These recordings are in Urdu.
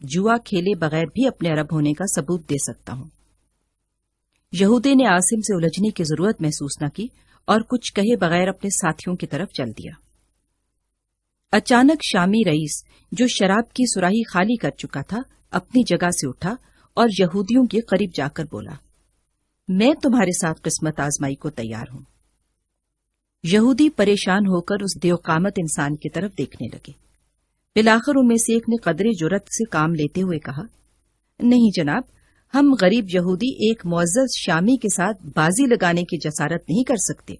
جوا کھیلے بغیر بھی اپنے عرب ہونے کا ثبوت دے سکتا ہوں۔ یہودی نے عاصم سے الجھنے کی ضرورت محسوس نہ کی اور کچھ کہے بغیر اپنے ساتھیوں کی طرف چل دیا۔ اچانک شامی رئیس، جو شراب کی سراہی خالی کر چکا تھا، اپنی جگہ سے اٹھا اور یہودیوں کے قریب جا کر بولا، میں تمہارے ساتھ قسمت آزمائی کو تیار ہوں۔ یہودی پریشان ہو کر اس دیوقامت انسان کی طرف دیکھنے لگے۔ بالآخر ان میں سے ایک نے قدرے جرأت سے کام لیتے ہوئے کہا، نہیں جناب، ہم غریب یہودی ایک معزز شامی کے ساتھ بازی لگانے کی جسارت نہیں کر سکتے۔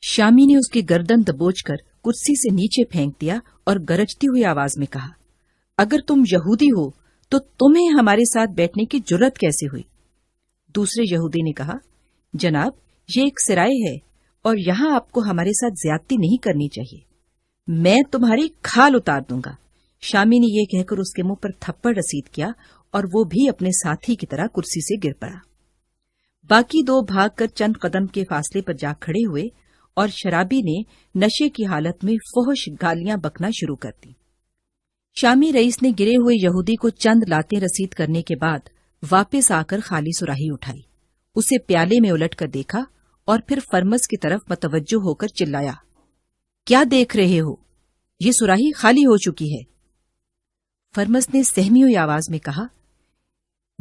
شامی نے اس کی گردن دبوچ کر کرسی سے نیچے پھینک دیا اور گرجتی ہوئی آواز میں کہا، اگر تم یہودی ہو تو تمہیں ہمارے ساتھ بیٹھنے کی جرأت کیسے ہوئی؟ دوسرے یہودی نے کہا، جناب، یہ ایک سرائے ہے اور یہاں آپ کو ہمارے ساتھ زیادتی نہیں کرنی چاہیے، میں تمہاری کھال اتار دوں گا۔ شامی نے یہ کہہ کر اس کے منہ پر تھپڑ رسید کیا اور وہ بھی اپنے ساتھی کی طرح کرسی سے گر پڑا۔ باقی دو بھاگ کر چند قدم کے فاصلے پر جا کھڑے ہوئے اور شرابی نے نشے کی حالت میں فحش گالیاں بکنا شروع کر دی۔ شامی رئیس نے گرے ہوئے یہودی کو چند لاتیں رسید کرنے کے بعد واپس آ کر خالی سراہی اٹھائی، اسے پیالے میں الٹ کر دیکھا اور پھر فرمس کی طرف متوجہ ہو کر چلایا، کیا دیکھ رہے ہو؟ یہ سراہی خالی ہو چکی ہے۔ فرمس نے سہمی ہوئی آواز میں کہا،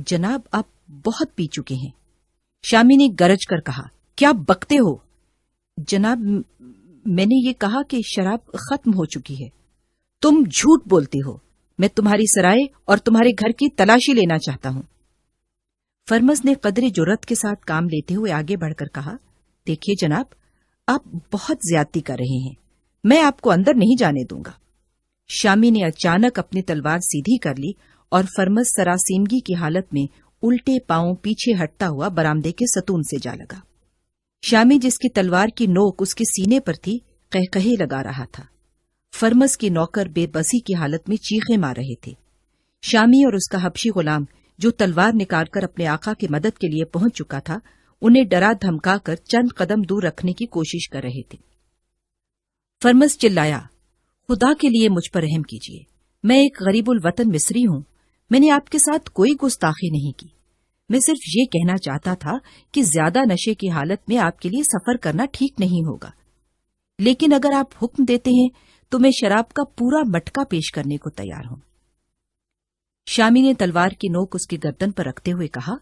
جناب، آپ بہت پی چکے ہیں۔ شامی نے گرج کر کہا، کیا بکتے ہو؟ جناب، میں نے یہ کہا کہ شراب ختم ہو چکی ہے۔ تم جھوٹ بولتے ہو، میں تمہاری سرائے اور تمہارے گھر کی تلاشی لینا چاہتا ہوں۔ فرمس نے قدر جرأت کے ساتھ کام لیتے ہوئے آگے بڑھ کر کہا، دیکھیے جناب، آپ بہت زیادتی کر رہے ہیں، میں آپ کو اندر نہیں جانے دوں گا۔ شامی نے اچانک اپنی تلوار سیدھی کر لی اور فرمس سراسیمگی کی حالت میں الٹے پاؤں پیچھے ہٹتا ہوا برآمدے کے ستون سے جا لگا۔ شامی، جس کی تلوار کی نوک اس کے سینے پر تھی، قہقہے لگا رہا تھا۔ فرمس کی نوکر بے بسی کی حالت میں چیخیں مار رہے تھے۔ شامی اور اس کا حبشی غلام، جو تلوار نکال کر اپنے آقا کی مدد کے لیے پہنچ چکا تھا، انہیں ڈرا دھمکا کر چند قدم دور رکھنے کی کوشش کر رہے تھے۔ فرمس چلایا، خدا کے لیے مجھ پر رحم کیجیے، میں ایک غریب الوطن مصری ہوں، میں نے آپ کے ساتھ کوئی گستاخی نہیں کی، میں صرف یہ کہنا چاہتا تھا کہ زیادہ نشے کی حالت میں آپ کے لیے سفر کرنا ٹھیک نہیں ہوگا، لیکن اگر آپ حکم دیتے ہیں تو میں شراب کا پورا مٹکا پیش کرنے کو تیار ہوں۔ شامی نے تلوار کی نوک اس کی گردن پر رکھتے ہوئے کہا،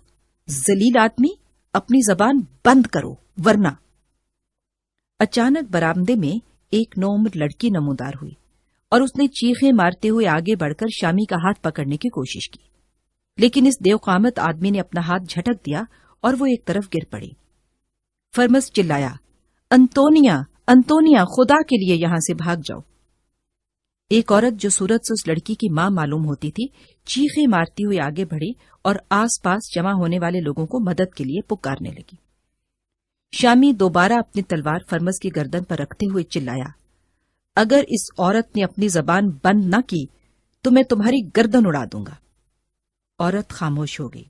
ذلیل آدمی، اپنی زبان بند کرو ورنہ۔ اچانک برآمدے میں ایک نوعمر لڑکی نمودار ہوئی اور اس نے چیخیں مارتے ہوئے آگے بڑھ کر شامی کا ہاتھ پکڑنے کی کوشش کی، لیکن اس دیوقامت آدمی نے اپنا ہاتھ جھٹک دیا اور وہ ایک طرف گر پڑی۔ فرمس چلایا، انتونیا، انتونیا، خدا کے لیے یہاں سے بھاگ جاؤ۔ ایک عورت جو صورت سے اس لڑکی کی ماں معلوم ہوتی تھی، چیخیں مارتی ہوئی آگے بڑھی اور آس پاس جمع ہونے والے لوگوں کو مدد کے لیے پکارنے لگی۔ شامی دوبارہ اپنی تلوار فرمس کی گردن پر رکھتے ہوئے چلایا، اگر اس عورت نے اپنی زبان بند نہ کی تو میں تمہاری گردن اڑا دوں گا۔ عورت خاموش ہو گئی۔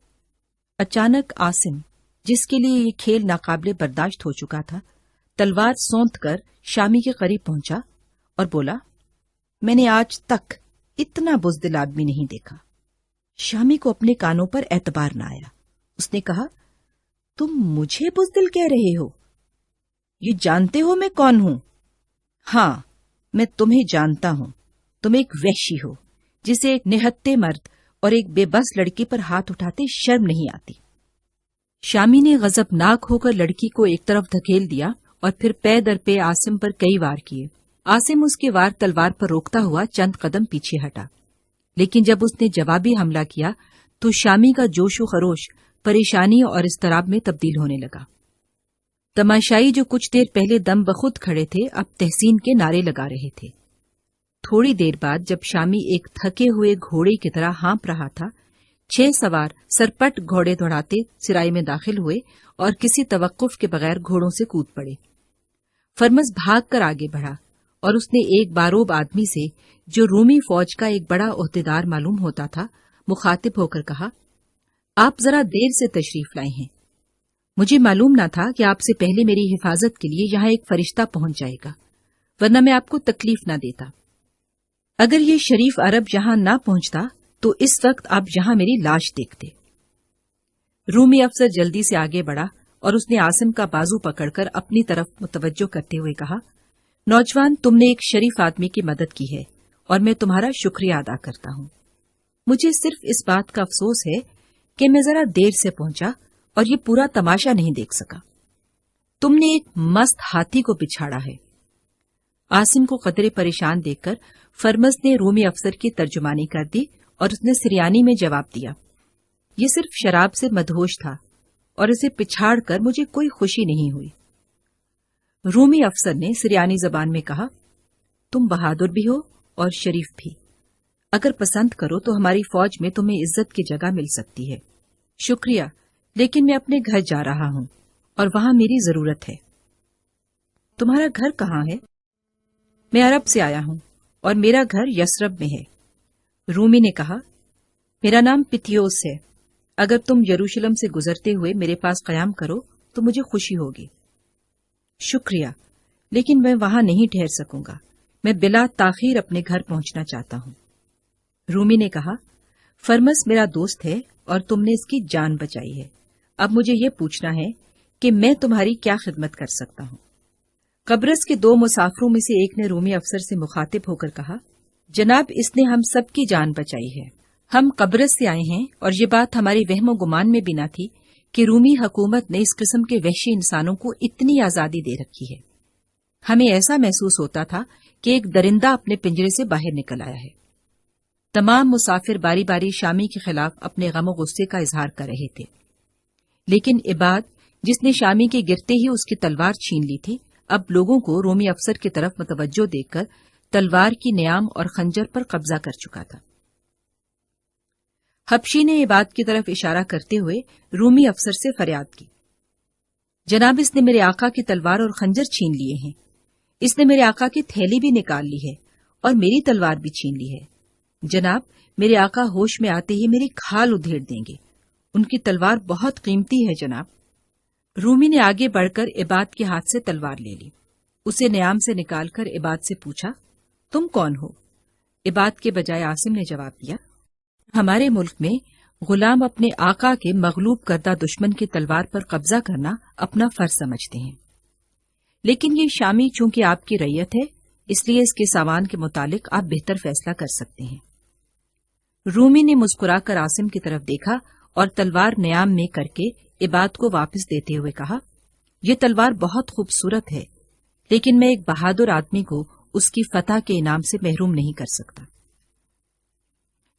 اچانک عاصم، جس کے لیے یہ کھیل ناقابل برداشت ہو چکا تھا، تلوار سونت کر شامی کے قریب پہنچا اور بولا، میں نے آج تک اتنا بزدل آدمی نہیں دیکھا۔ شامی کو اپنے کانوں پر اعتبار نہ آیا۔ اس نے کہا، تم مجھے بزدل کہہ رہے ہو؟ یہ جانتے ہو میں کون ہوں؟ ہاں، میں تمہیں جانتا ہوں، تم ایک وحشی ہو جسے ایک نہتے مرد اور ایک بے بس لڑکی پر ہاتھ اٹھاتے شرم نہیں آتی۔ شامی نے غضبناک ہو کر لڑکی کو ایک طرف دھکیل دیا اور پھر پے در پے عاصم پر کئی وار کیے۔ عاصم اس کے وار تلوار پر روکتا ہوا چند قدم پیچھے ہٹا، لیکن جب اس نے جوابی حملہ کیا تو شامی کا جوش و خروش پریشانی اور اضطراب میں تبدیل ہونے لگا۔ تماشائی جو کچھ دیر پہلے دم بخود کھڑے تھے، اب تحسین کے نعرے لگا رہے تھے۔ تھوڑی دیر بعد جب شامی ایک تھکے ہوئے گھوڑے کی طرح ہانپ رہا تھا، 6 سوار سرپٹ گھوڑے دوڑاتے سرائی میں داخل ہوئے اور کسی توقف کے بغیر گھوڑوں سے کود پڑے۔ فرمس بھاگ کر آگے بڑھا اور اس نے ایک باروب آدمی سے، جو رومی فوج کا ایک بڑا عہدیدار معلوم ہوتا تھا، مخاطب ہو کر کہا، آپ ذرا دیر سے تشریف لائے ہیں، مجھے معلوم نہ تھا کہ آپ سے پہلے میری حفاظت کے لیے یہاں ایک فرشتہ پہنچ جائے گا، ورنہ میں آپ کو تکلیف نہ دیتا۔ اگر یہ شریف عرب یہاں نہ پہنچتا تو اس وقت آپ یہاں میری لاش دیکھتے۔ رومی افسر جلدی سے آگے بڑھا اور اس نے عاصم کا بازو پکڑ کر اپنی طرف متوجہ کرتے ہوئے کہا، نوجوان، تم نے ایک شریف آدمی کی مدد کی ہے اور میں تمہارا شکریہ ادا کرتا ہوں۔ مجھے صرف اس بات کا افسوس ہے کہ میں ذرا دیر سے پہنچا اور یہ پورا تماشا نہیں دیکھ سکا۔ تم نے ایک مست ہاتھی کو بچھاڑا ہے۔ عاصم کو قدرے پریشان دیکھ کر فرمز نے رومی افسر کی ترجمانی کر دی اور اس نے سریانی میں جواب دیا، یہ صرف شراب سے مدہوش تھا اور اسے پچھاڑ کر مجھے کوئی خوشی نہیں ہوئی۔ رومی افسر نے سریانی زبان میں کہا، تم بہادر بھی ہو اور شریف بھی۔ اگر پسند کرو تو ہماری فوج میں تمہیں عزت کی جگہ مل سکتی ہے۔ شکریہ، لیکن میں اپنے گھر جا رہا ہوں اور وہاں میری ضرورت ہے۔ تمہارا گھر کہاں ہے؟ میں عرب سے آیا ہوں اور میرا گھر یثرب میں ہے۔ رومی نے کہا، میرا نام پتیوس ہے۔ اگر تم یروشلم سے گزرتے ہوئے میرے پاس قیام کرو تو مجھے خوشی ہوگی۔ شکریہ، لیکن میں وہاں نہیں ٹھہر سکوں گا۔ میں بلا تاخیر اپنے گھر پہنچنا چاہتا ہوں۔ رومی نے کہا، فرمس میرا دوست ہے اور تم نے اس کی جان بچائی ہے۔ اب مجھے یہ پوچھنا ہے کہ میں تمہاری کیا خدمت کر سکتا ہوں؟ قبرص کے 2 مسافروں میں سے ایک نے رومی افسر سے مخاطب ہو کر کہا، جناب، اس نے ہم سب کی جان بچائی ہے۔ ہم قبرص سے آئے ہیں اور یہ بات ہماری وہم و گمان میں بھی نہ تھی کہ رومی حکومت نے اس قسم کے وحشی انسانوں کو اتنی آزادی دے رکھی ہے۔ ہمیں ایسا محسوس ہوتا تھا کہ ایک درندہ اپنے پنجرے سے باہر نکل آیا ہے۔ تمام مسافر باری باری شامی کے خلاف اپنے غم و غصے کا اظہار کر رہے تھے، لیکن عباد، جس نے شامی کے گرتے ہی اس کی تلوار چھین لی تھی، اب لوگوں کو رومی افسر کی طرف متوجہ دیکھ کر تلوار کی نیام اور خنجر پر قبضہ کر چکا تھا۔ حبشی نے عباد کی طرف اشارہ کرتے ہوئے رومی افسر سے فریاد کی، جناب، اس نے میرے آقا کی تلوار اور خنجر چھین لیے ہیں۔ اس نے میرے آقا کی تھیلی بھی نکال لی ہے اور میری تلوار بھی چھین لی ہے۔ جناب، میرے آقا ہوش میں آتے ہی میری کھال ادھیڑ دیں گے۔ ان کی تلوار بہت قیمتی ہے جناب۔ رومی نے آگے بڑھ کر عباد کے ہاتھ سے تلوار لے لی، اسے نیام سے نکال کر عباد سے پوچھا، تم کون ہو؟ عباد کے بجائے عاصم نے جواب دیا، ہمارے ملک میں غلام اپنے آقا کے مغلوب کردہ دشمن کی تلوار پر قبضہ کرنا اپنا فرض سمجھتے ہیں، لیکن یہ شامی چونکہ آپ کی رعیت ہے، اس لیے اس کے سامان کے متعلق آپ بہتر فیصلہ کر سکتے ہیں۔ رومی نے مسکرا کر عاصم کی طرف دیکھا اور تلوار نیام میں کر کے عباد کو واپس دیتے ہوئے کہا، یہ تلوار بہت خوبصورت ہے، لیکن میں ایک بہادر آدمی کو اس کی فتح کے انعام سے محروم نہیں کر سکتا۔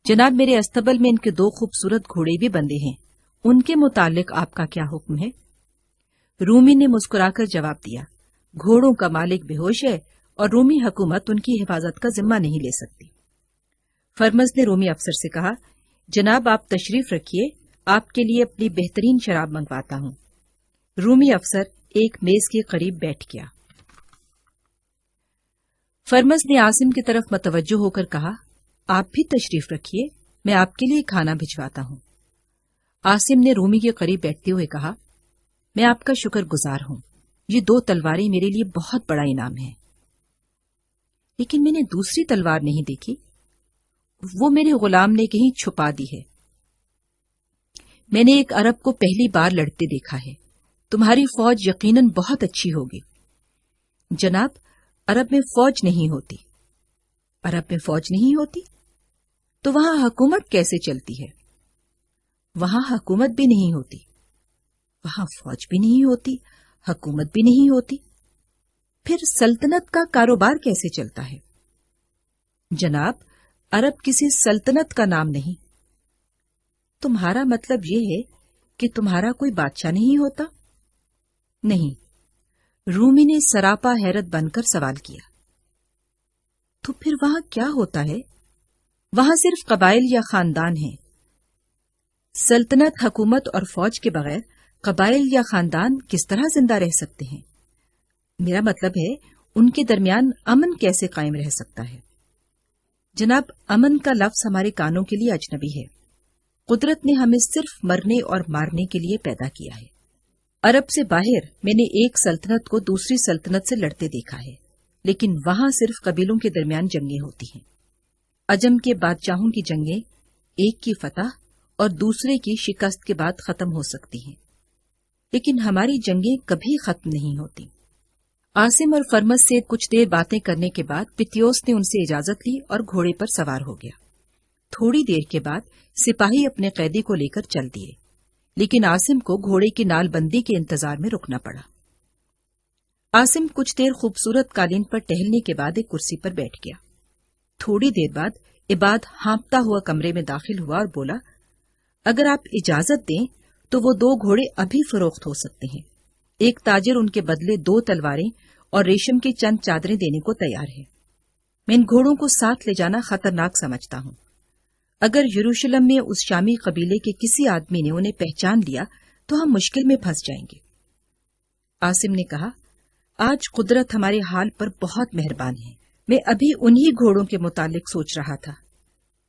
جناب، میرے استبل میں ان کے 2 خوبصورت گھوڑے بھی بندے ہیں، ان کے متعلق آپ کا کیا حکم ہے؟ رومی نے مسکرا کر جواب دیا، گھوڑوں کا مالک بے ہوش ہے اور رومی حکومت ان کی حفاظت کا ذمہ نہیں لے سکتی۔ فرمز نے رومی افسر سے کہا، جناب، آپ تشریف رکھیے، آپ کے لیے اپنی بہترین شراب منگواتا ہوں۔ رومی افسر ایک میز کے قریب بیٹھ گیا۔ فرمز نے عاصم کی طرف متوجہ ہو کر کہا، آپ بھی تشریف رکھیے، میں آپ کے لیے کھانا بھجواتا ہوں۔ عاصم نے رومی کے قریب بیٹھتے ہوئے کہا، میں آپ کا شکر گزار ہوں، یہ 2 تلواریں میرے لیے بہت بڑا انعام ہے، لیکن میں نے دوسری تلوار نہیں دیکھی، وہ میرے غلام نے کہیں چھپا دی ہے۔ میں نے ایک عرب کو پہلی بار لڑتے دیکھا ہے، تمہاری فوج یقیناً بہت اچھی ہوگی۔ جناب، عرب میں فوج نہیں ہوتی۔ عرب میں فوج نہیں ہوتی تو وہاں حکومت کیسے چلتی ہے؟ وہاں حکومت بھی نہیں ہوتی، وہاں فوج بھی نہیں ہوتی، حکومت بھی نہیں ہوتی، پھر سلطنت کا کاروبار کیسے چلتا ہے؟ جناب، عرب کسی سلطنت کا نام نہیں۔ تمہارا مطلب یہ ہے کہ تمہارا کوئی بادشاہ نہیں ہوتا؟ نہیں، رومی نے سراپا حیرت بن کر سوال کیا۔ تو پھر وہاں کیا ہوتا ہے؟ وہاں صرف قبائل یا خاندان ہیں۔ سلطنت، حکومت اور فوج کے بغیر قبائل یا خاندان کس طرح زندہ رہ سکتے ہیں؟ میرا مطلب ہے ان کے درمیان امن کیسے قائم رہ سکتا ہے؟ جناب، امن کا لفظ ہمارے کانوں کے لیے اجنبی ہے۔ قدرت نے ہمیں صرف مرنے اور مارنے کے لیے پیدا کیا ہے۔ عرب سے باہر میں نے ایک سلطنت کو دوسری سلطنت سے لڑتے دیکھا ہے، لیکن وہاں صرف قبیلوں کے درمیان جنگیں ہوتی ہیں۔ عجم کے بادشاہوں کی جنگیں ایک کی فتح اور دوسرے کی شکست کے بعد ختم ہو سکتی ہیں، لیکن ہماری جنگیں کبھی ختم نہیں ہوتی۔ عاصم اور فرمس سے کچھ دیر باتیں کرنے کے بعد پتیوس نے ان سے اجازت لی اور گھوڑے پر سوار ہو گیا۔ تھوڑی دیر کے بعد سپاہی اپنے قیدی کو لے کر چل دیے، لیکن عاصم کو گھوڑے کی نال بندی کے انتظار میں رکنا پڑا۔ عاصم کچھ دیر خوبصورت قالین پر ٹہلنے کے بعد ایک کرسی پر بیٹھ گیا۔ تھوڑی دیر بعد عباد ہانپتا ہوا کمرے میں داخل ہوا اور بولا، اگر آپ اجازت دیں تو وہ 2 گھوڑے ابھی فروخت ہو سکتے ہیں۔ ایک تاجر ان کے بدلے 2 تلواریں اور ریشم کی چند چادریں دینے کو تیار ہے۔ میں ان گھوڑوں کو ساتھ لے جانا خطرناک سمجھتا ہوں۔ اگر یروشلم میں اس شامی قبیلے کے کسی آدمی نے انہیں پہچان لیا تو ہم مشکل میں پھنس جائیں گے۔ عاصم نے کہا، آج قدرت ہمارے حال پر بہت مہربان ہے۔ میں ابھی انہی گھوڑوں کے متعلق سوچ رہا تھا۔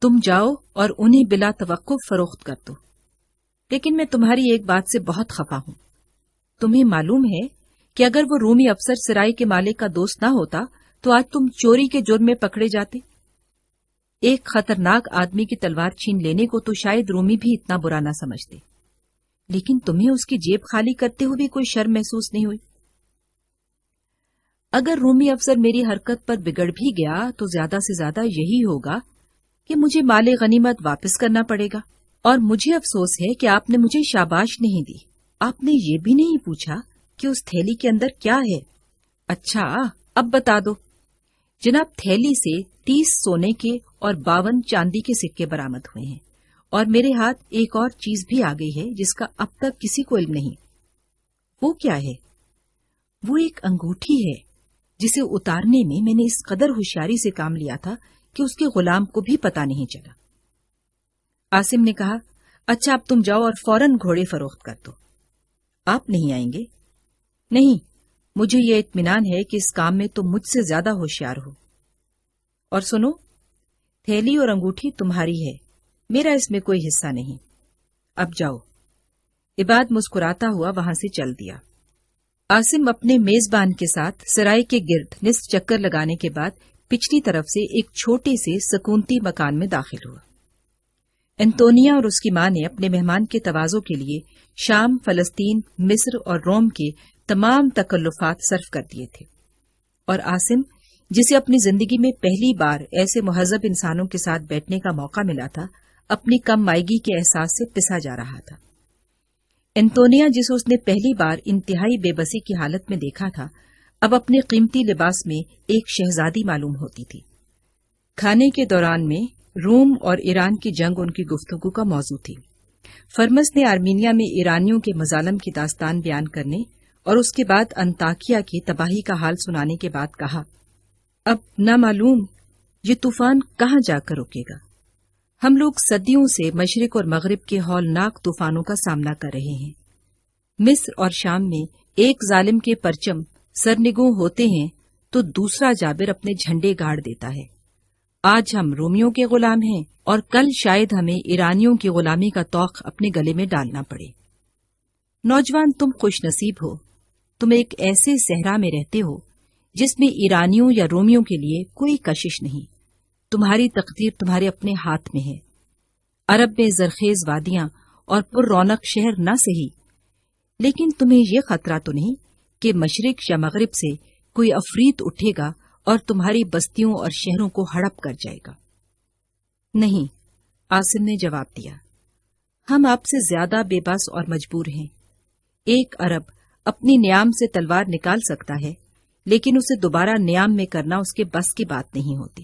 تم جاؤ اور انہیں بلا توقف فروخت کر دو، لیکن میں تمہاری ایک بات سے بہت خفا ہوں۔ تمہیں معلوم ہے کہ اگر وہ رومی افسر سرائی کے مالک کا دوست نہ ہوتا تو آج تم چوری کے جرم میں پکڑے جاتے۔ ایک خطرناک آدمی کی تلوار چھین لینے کو تو شاید رومی بھی اتنا برا نہ سمجھتے، لیکن تمہیں اس کی جیب خالی کرتے ہوئے کوئی شرم محسوس نہیں ہوئی۔ اگر رومی افسر میری حرکت پر بگڑ بھی گیا تو زیادہ سے زیادہ یہی ہوگا کہ مجھے مال غنیمت واپس کرنا پڑے گا، اور مجھے افسوس ہے کہ آپ نے مجھے شاباش نہیں دی۔ آپ نے یہ بھی نہیں پوچھا کہ اس تھیلی کے اندر کیا ہے۔ اچھا، اب بتا دو۔ جناب، تھیلی سے 30 سونے کے اور 52 چاندی کے سکے برآمد ہوئے ہیں، اور میرے ہاتھ ایک اور چیز بھی آ گئی ہے جس کا اب تک کسی کو علم نہیں۔ وہ کیا ہے؟ وہ ایک انگوٹھی ہے جسے اتارنے میں نے اس قدر ہوشیاری سے کام لیا تھا کہ اس کے غلام کو بھی پتا نہیں چلا۔ عاصم نے کہا، اچھا اب تم جاؤ اور فوراً گھوڑے فروخت کر دو۔ آپ نہیں آئیں گے؟ نہیں، مجھے یہ اطمینان ہے کہ اس کام میں تم مجھ سے زیادہ ہوشیار ہو۔ اور سنو، تھیلی اور انگوٹھی تمہاری ہے، میرا اس میں کوئی حصہ نہیں۔ اب جاؤ۔ عباد مسکراتا ہوا وہاں سے چل دیا۔ عاصم اپنے میزبان کے ساتھ سرائے کے گرد نصف چکر لگانے کے بعد پچھلی طرف سے ایک چھوٹے سے سکونتی مکان میں داخل ہوا۔ انتونیا اور اس کی ماں نے اپنے مہمان کے تواضع کے لیے شام، فلسطین، مصر اور روم کے تمام تکلفات صرف کر دیے تھے، اور عاصم، جسے اپنی زندگی میں پہلی بار ایسے مہذب انسانوں کے ساتھ بیٹھنے کا موقع ملا تھا، اپنی کم مائیگی کے احساس سے پسا جا رہا تھا۔ انتونیا، جسے اس نے پہلی بار انتہائی بے بسی کی حالت میں دیکھا تھا، اب اپنے قیمتی لباس میں ایک شہزادی معلوم ہوتی تھی۔ کھانے کے دوران میں روم اور ایران کی جنگ ان کی گفتگو کا موضوع تھی۔ فرمس نے آرمینیا میں ایرانیوں کے مظالم کی داستان بیان کرنے اور اس کے بعد انطاکیہ کی تباہی کا حال سنانے کے بعد کہا، اب نہ معلوم یہ طوفان کہاں جا کر رکے گا۔ ہم لوگ صدیوں سے مشرق اور مغرب کے ہولناک طوفانوں کا سامنا کر رہے ہیں۔ مصر اور شام میں ایک ظالم کے پرچم سرنگوں ہوتے ہیں تو دوسرا جابر اپنے جھنڈے گاڑ دیتا ہے۔ آج ہم رومیوں کے غلام ہیں اور کل شاید ہمیں ایرانیوں کی غلامی کا طوق اپنے گلے میں ڈالنا پڑے۔ نوجوان، تم خوش نصیب ہو، تم ایک ایسے صحرا میں رہتے ہو جس میں ایرانیوں یا رومیوں کے لیے کوئی کشش نہیں۔ تمہاری تقدیر تمہارے اپنے ہاتھ میں ہے۔ عرب میں زرخیز وادیاں اور پر رونق شہر نہ سہی، لیکن تمہیں یہ خطرہ تو نہیں کہ مشرق یا مغرب سے کوئی عفریت اٹھے گا اور تمہاری بستیوں اور شہروں کو ہڑپ کر جائے گا؟ نہیں، عاصم نے جواب دیا، ہم آپ سے زیادہ بے بس اور مجبور ہیں۔ ایک عرب اپنی نیام سے تلوار نکال سکتا ہے، لیکن اسے دوبارہ نیام میں کرنا اس کے بس کی بات نہیں ہوتی۔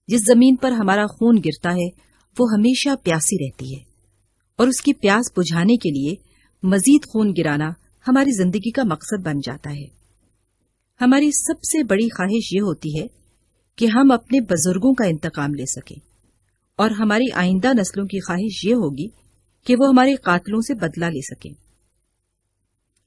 جس زمین پر ہمارا خون گرتا ہے وہ ہمیشہ پیاسی رہتی ہے، اور اس کی پیاس بجھانے کے لیے مزید خون گرانا ہماری زندگی کا مقصد بن جاتا ہے۔ ہماری سب سے بڑی خواہش یہ ہوتی ہے کہ ہم اپنے بزرگوں کا انتقام لے سکیں، اور ہماری آئندہ نسلوں کی خواہش یہ ہوگی کہ وہ ہمارے قاتلوں سے بدلہ لے سکیں۔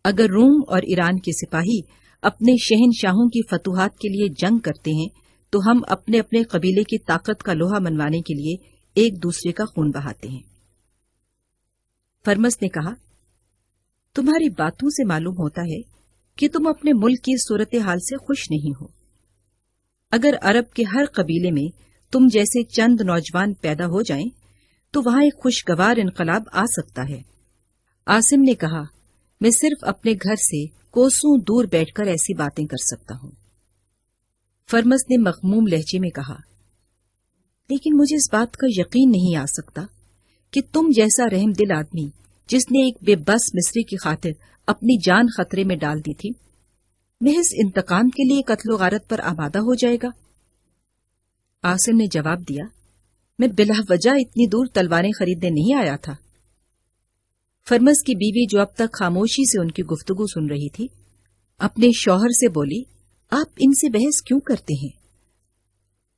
اگر روم اور ایران کے سپاہی اپنے شہنشاہوں کی فتوحات کے لیے جنگ کرتے ہیں تو ہم اپنے اپنے قبیلے کی طاقت کا لوہا منوانے کے لیے ایک دوسرے کا خون بہاتے ہیں۔ فرمس نے کہا، تمہاری باتوں سے معلوم ہوتا ہے کہ تم اپنے ملک کی صورتحال سے خوش نہیں ہو۔ اگر عرب کے ہر قبیلے میں تم جیسے چند نوجوان پیدا ہو جائیں تو وہاں ایک خوشگوار انقلاب آ سکتا ہے۔ عاصم نے کہا، میں صرف اپنے گھر سے کوسوں دور بیٹھ کر ایسی باتیں کر سکتا ہوں۔ فرمس نے مغموم لہجے میں کہا، لیکن مجھے اس بات کا یقین نہیں آ سکتا کہ تم جیسا رحم دل آدمی، جس نے ایک بے بس مصری کی خاطر اپنی جان خطرے میں ڈال دی تھی، محض انتقام کے لیے قتل و غارت پر آمادہ ہو جائے گا۔ عاصم نے جواب دیا، میں بلا وجہ اتنی دور تلواریں خریدنے نہیں آیا تھا۔ فرمس کی بیوی، جو اب تک خاموشی سے ان کی گفتگو سن رہی تھی، اپنے شوہر سے بولی، آپ ان سے بحث کیوں کرتے ہیں؟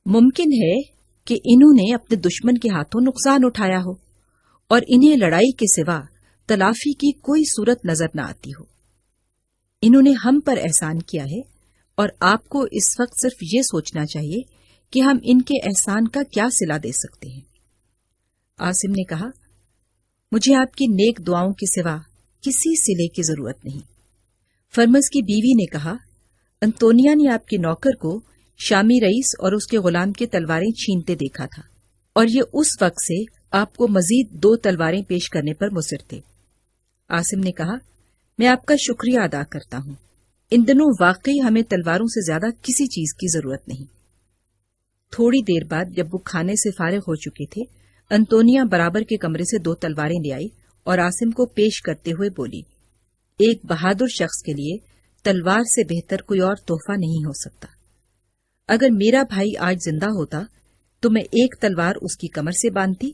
ممکن ہے کہ انہوں نے اپنے دشمن کے ہاتھوں نقصان اٹھایا ہو اور انہیں لڑائی کے سوا تلافی کی کوئی صورت نظر نہ آتی ہو۔ انہوں نے ہم پر احسان کیا ہے اور آپ کو اس وقت صرف یہ سوچنا چاہیے کہ ہم ان کے احسان کا کیا صلہ دے سکتے ہیں۔ عاصم نے کہا، مجھے آپ کی نیک دعاؤں کے سوا کسی صلے کی ضرورت نہیں۔ فرمس کی بیوی نے کہا، انتونیا نے آپ کے نوکر کو شامی رئیس اور اس کے غلام کی تلواریں چھینتے دیکھا تھا، اور یہ اس وقت سے آپ کو مزید 2 تلواریں پیش کرنے پر مصر تھے۔ عاصم نے کہا، میں آپ کا شکریہ ادا کرتا ہوں۔ ان دنوں واقعی ہمیں تلواروں سے زیادہ کسی چیز کی ضرورت نہیں۔ تھوڑی دیر بعد جب وہ کھانے سے فارغ ہو چکے تھے، انتونیا برابر کے کمرے سے 2 تلواریں لے آئی اور عاصم کو پیش کرتے ہوئے بولی، ایک بہادر شخص کے لیے تلوار سے بہتر کوئی اور تحفہ نہیں ہو سکتا۔ اگر میرا بھائی آج زندہ ہوتا تو میں ایک تلوار اس کی کمر سے باندھتی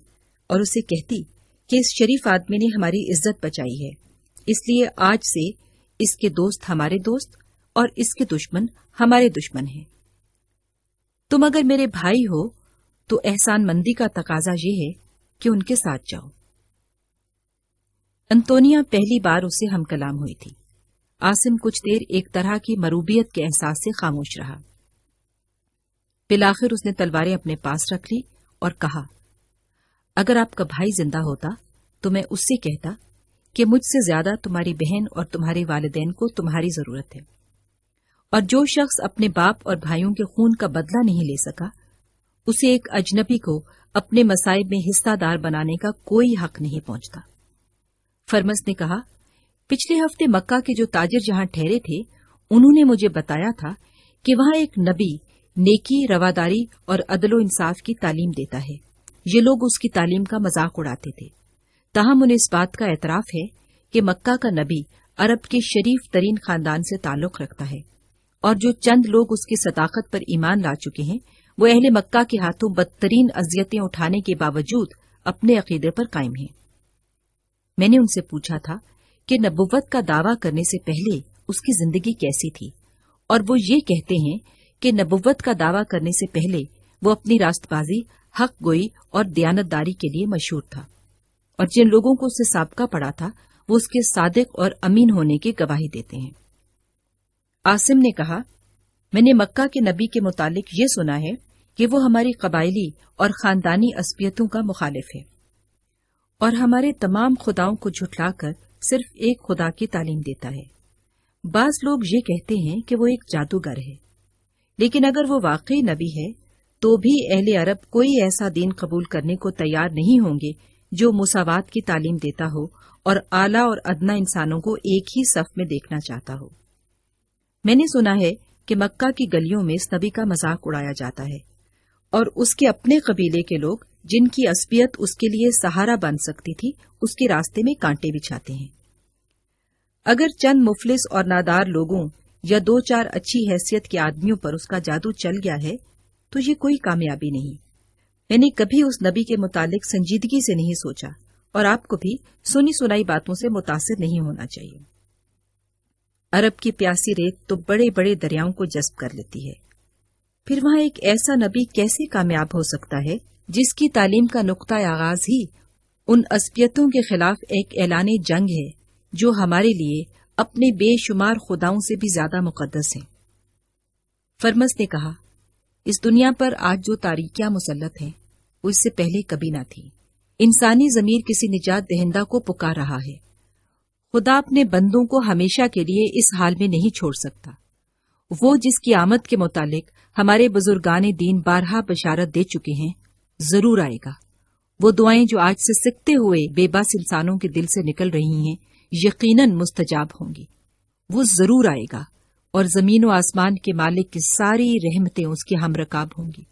اور اسے کہتی کہ اس شریف آدمی نے ہماری عزت بچائی ہے، اس لیے آج سے اس کے دوست ہمارے دوست اور اس کے دشمن ہمارے دشمن ہیں۔ تم اگر میرے بھائی ہو تو احسان مندی کا تقاضا یہ ہے کہ ان کے ساتھ جاؤ۔ انتونیا پہلی بار اسے ہم کلام ہوئی تھی۔ عاصم کچھ دیر ایک طرح کی مروبیت کے احساس سے خاموش رہا۔ بالآخر اس نے تلواریں اپنے پاس رکھ لی اور کہا، اگر آپ کا بھائی زندہ ہوتا تو میں اس سے کہتا کہ مجھ سے زیادہ تمہاری بہن اور تمہارے والدین کو تمہاری ضرورت ہے، اور جو شخص اپنے باپ اور بھائیوں کے خون کا بدلہ نہیں لے سکا، اسے ایک اجنبی کو اپنے مصائب میں حصہ دار بنانے کا کوئی حق نہیں پہنچتا۔ فرمس نے کہا، پچھلے ہفتے مکہ کے جو تاجر جہاں ٹھہرے تھے، انہوں نے مجھے بتایا تھا کہ وہاں ایک نبی نیکی، رواداری اور عدل و انصاف کی تعلیم دیتا ہے۔ یہ لوگ اس کی تعلیم کا مذاق اڑاتے تھے، تاہم انہیں اس بات کا اعتراف ہے کہ مکہ کا نبی عرب کے شریف ترین خاندان سے تعلق رکھتا ہے، اور جو چند لوگ اس کی صداقت پر ایمان لا چکے ہیں، وہ اہل مکہ کے ہاتھوں بدترین اذیتیں اٹھانے کے باوجود اپنے عقیدے پر قائم ہیں۔ میں نے ان سے پوچھا تھا کہ نبوت کا دعویٰ کرنے سے پہلے اس کی زندگی کیسی تھی، اور وہ یہ کہتے ہیں کہ نبوت کا دعویٰ کرنے سے پہلے وہ اپنی راست بازی، حق گوئی اور دیانتداری کے لیے مشہور تھا، اور جن لوگوں کو اسے سابقہ پڑا تھا وہ اس کے صادق اور امین ہونے کی گواہی دیتے ہیں۔ عاصم نے کہا، میں نے مکہ کے نبی کے متعلق یہ سنا ہے کہ وہ ہماری قبائلی اور خاندانی عصبیتوں کا مخالف ہے، اور ہمارے تمام خداؤں کو جھٹلا کر صرف ایک خدا کی تعلیم دیتا ہے۔ بعض لوگ یہ کہتے ہیں کہ وہ ایک جادوگر ہے، لیکن اگر وہ واقعی نبی ہے تو بھی اہل عرب کوئی ایسا دین قبول کرنے کو تیار نہیں ہوں گے جو مساوات کی تعلیم دیتا ہو اور اعلیٰ اور ادنا انسانوں کو ایک ہی صف میں دیکھنا چاہتا ہو۔ میں نے سنا ہے کہ مکہ کی گلیوں میں اس نبی کا مذاق اڑایا جاتا ہے، اور اس کے اپنے قبیلے کے لوگ جن کی عصبیت اس کے لیے سہارا بن سکتی تھی، اس کے راستے میں کانٹے بچھاتے ہیں۔ اگر چند مفلس اور نادار لوگوں یا 2-4 اچھی حیثیت کے آدمیوں پر اس کا جادو چل گیا ہے تو یہ کوئی کامیابی نہیں۔ میں نے کبھی اس نبی کے متعلق سنجیدگی سے نہیں سوچا، اور آپ کو بھی سنی سنائی باتوں سے متاثر نہیں ہونا چاہیے۔ عرب کی پیاسی ریت تو بڑے بڑے دریاؤں کو جذب کر لیتی ہے، پھر وہاں ایک ایسا نبی کیسے کامیاب ہو سکتا ہے جس کی تعلیم کا نقطہ آغاز ہی ان عصبیتوں کے خلاف ایک اعلان جنگ ہے جو ہمارے لیے اپنے بے شمار خداؤں سے بھی زیادہ مقدس ہیں۔ فرمس نے کہا، اس دنیا پر آج جو تاریکیاں مسلط ہیں وہ اس سے پہلے کبھی نہ تھی۔ انسانی ضمیر کسی نجات دہندہ کو پکار رہا ہے۔ خدا اپنے بندوں کو ہمیشہ کے لیے اس حال میں نہیں چھوڑ سکتا۔ وہ جس کی آمد کے متعلق ہمارے بزرگان دین بارہا بشارت دے چکے ہیں، ضرور آئے گا، وہ دعائیں جو آج سے سکتے ہوئے بے بس انسانوں کے دل سے نکل رہی ہیں یقیناً مستجاب ہوں گی۔ وہ ضرور آئے گا اور زمین و آسمان کے مالک کی ساری رحمتیں اس کے ہم رکاب ہوں گی۔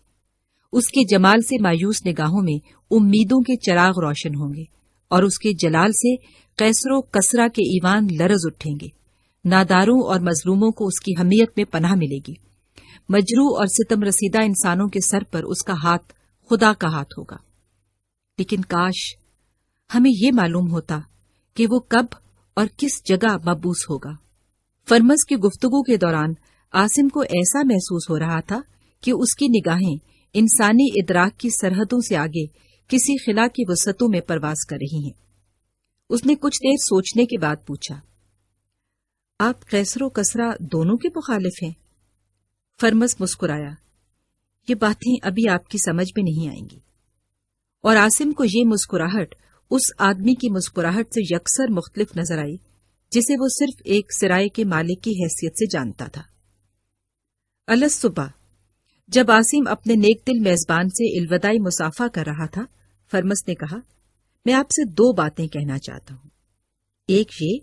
اس کے جمال سے مایوس نگاہوں میں امیدوں کے چراغ روشن ہوں گے اور اس کے جلال سے قیصر و کسرا کے ایوان لرز اٹھیں گے۔ ناداروں اور مظلوموں کو اس کی حمیت میں پناہ ملے گی۔ مجروح اور ستم رسیدہ انسانوں کے سر پر اس کا ہاتھ خدا کا ہاتھ ہوگا۔ لیکن کاش ہمیں یہ معلوم ہوتا کہ وہ کب اور کس جگہ مبعوث ہوگا۔ فرمس کی گفتگو کے دوران عاصم کو ایسا محسوس ہو رہا تھا کہ اس کی نگاہیں انسانی ادراک کی سرحدوں سے آگے کسی خلا کی وسعتوں میں پرواز کر رہی ہیں۔ اس نے کچھ دیر سوچنے کے بعد پوچھا، آپ قیصر و کسرا دونوں کے مخالف ہیں؟ فرمس مسکرایا، یہ باتیں ابھی آپ کی سمجھ میں نہیں آئیں گی۔ اور عاصم کو یہ مسکراہٹ اس آدمی کی مسکراہٹ سے یکسر مختلف نظر آئی جسے وہ صرف ایک سرائے کے مالک کی حیثیت سے جانتا تھا۔ الصبح جب عاصم اپنے نیک دل میزبان سے الوداعی مصافحہ کر رہا تھا، فرمس نے کہا، میں آپ سے 2 باتیں کہنا چاہتا ہوں۔ ایک یہ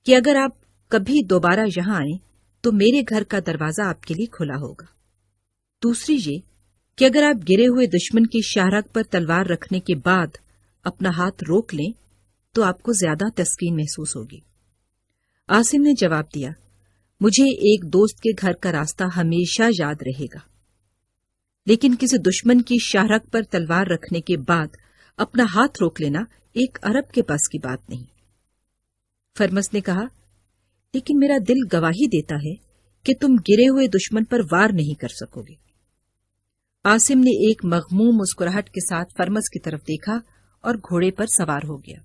کہ اگر آپ کبھی دوبارہ یہاں آئیں تو میرے گھر کا دروازہ آپ کے لیے کھلا ہوگا۔ دوسری یہ کہ اگر آپ گرے ہوئے دشمن کی شاہراہ پر تلوار رکھنے کے بعد اپنا ہاتھ روک لیں تو آپ کو زیادہ تسکین محسوس ہوگی۔ عاصم نے جواب دیا، مجھے ایک دوست کے گھر کا راستہ ہمیشہ یاد رہے گا، لیکن کسی دشمن کی شاہراہ پر تلوار رکھنے کے بعد اپنا ہاتھ روک لینا ایک عرب کے بس کی بات نہیں۔ فرمس نے کہا، لیکن میرا دل گواہی دیتا ہے کہ تم گرے ہوئے دشمن پر وار نہیں کر سکو گے۔ عاصم نے ایک مغموم مسکراہٹ کے ساتھ فرمس کی طرف دیکھا اور گھوڑے پر سوار ہو گیا۔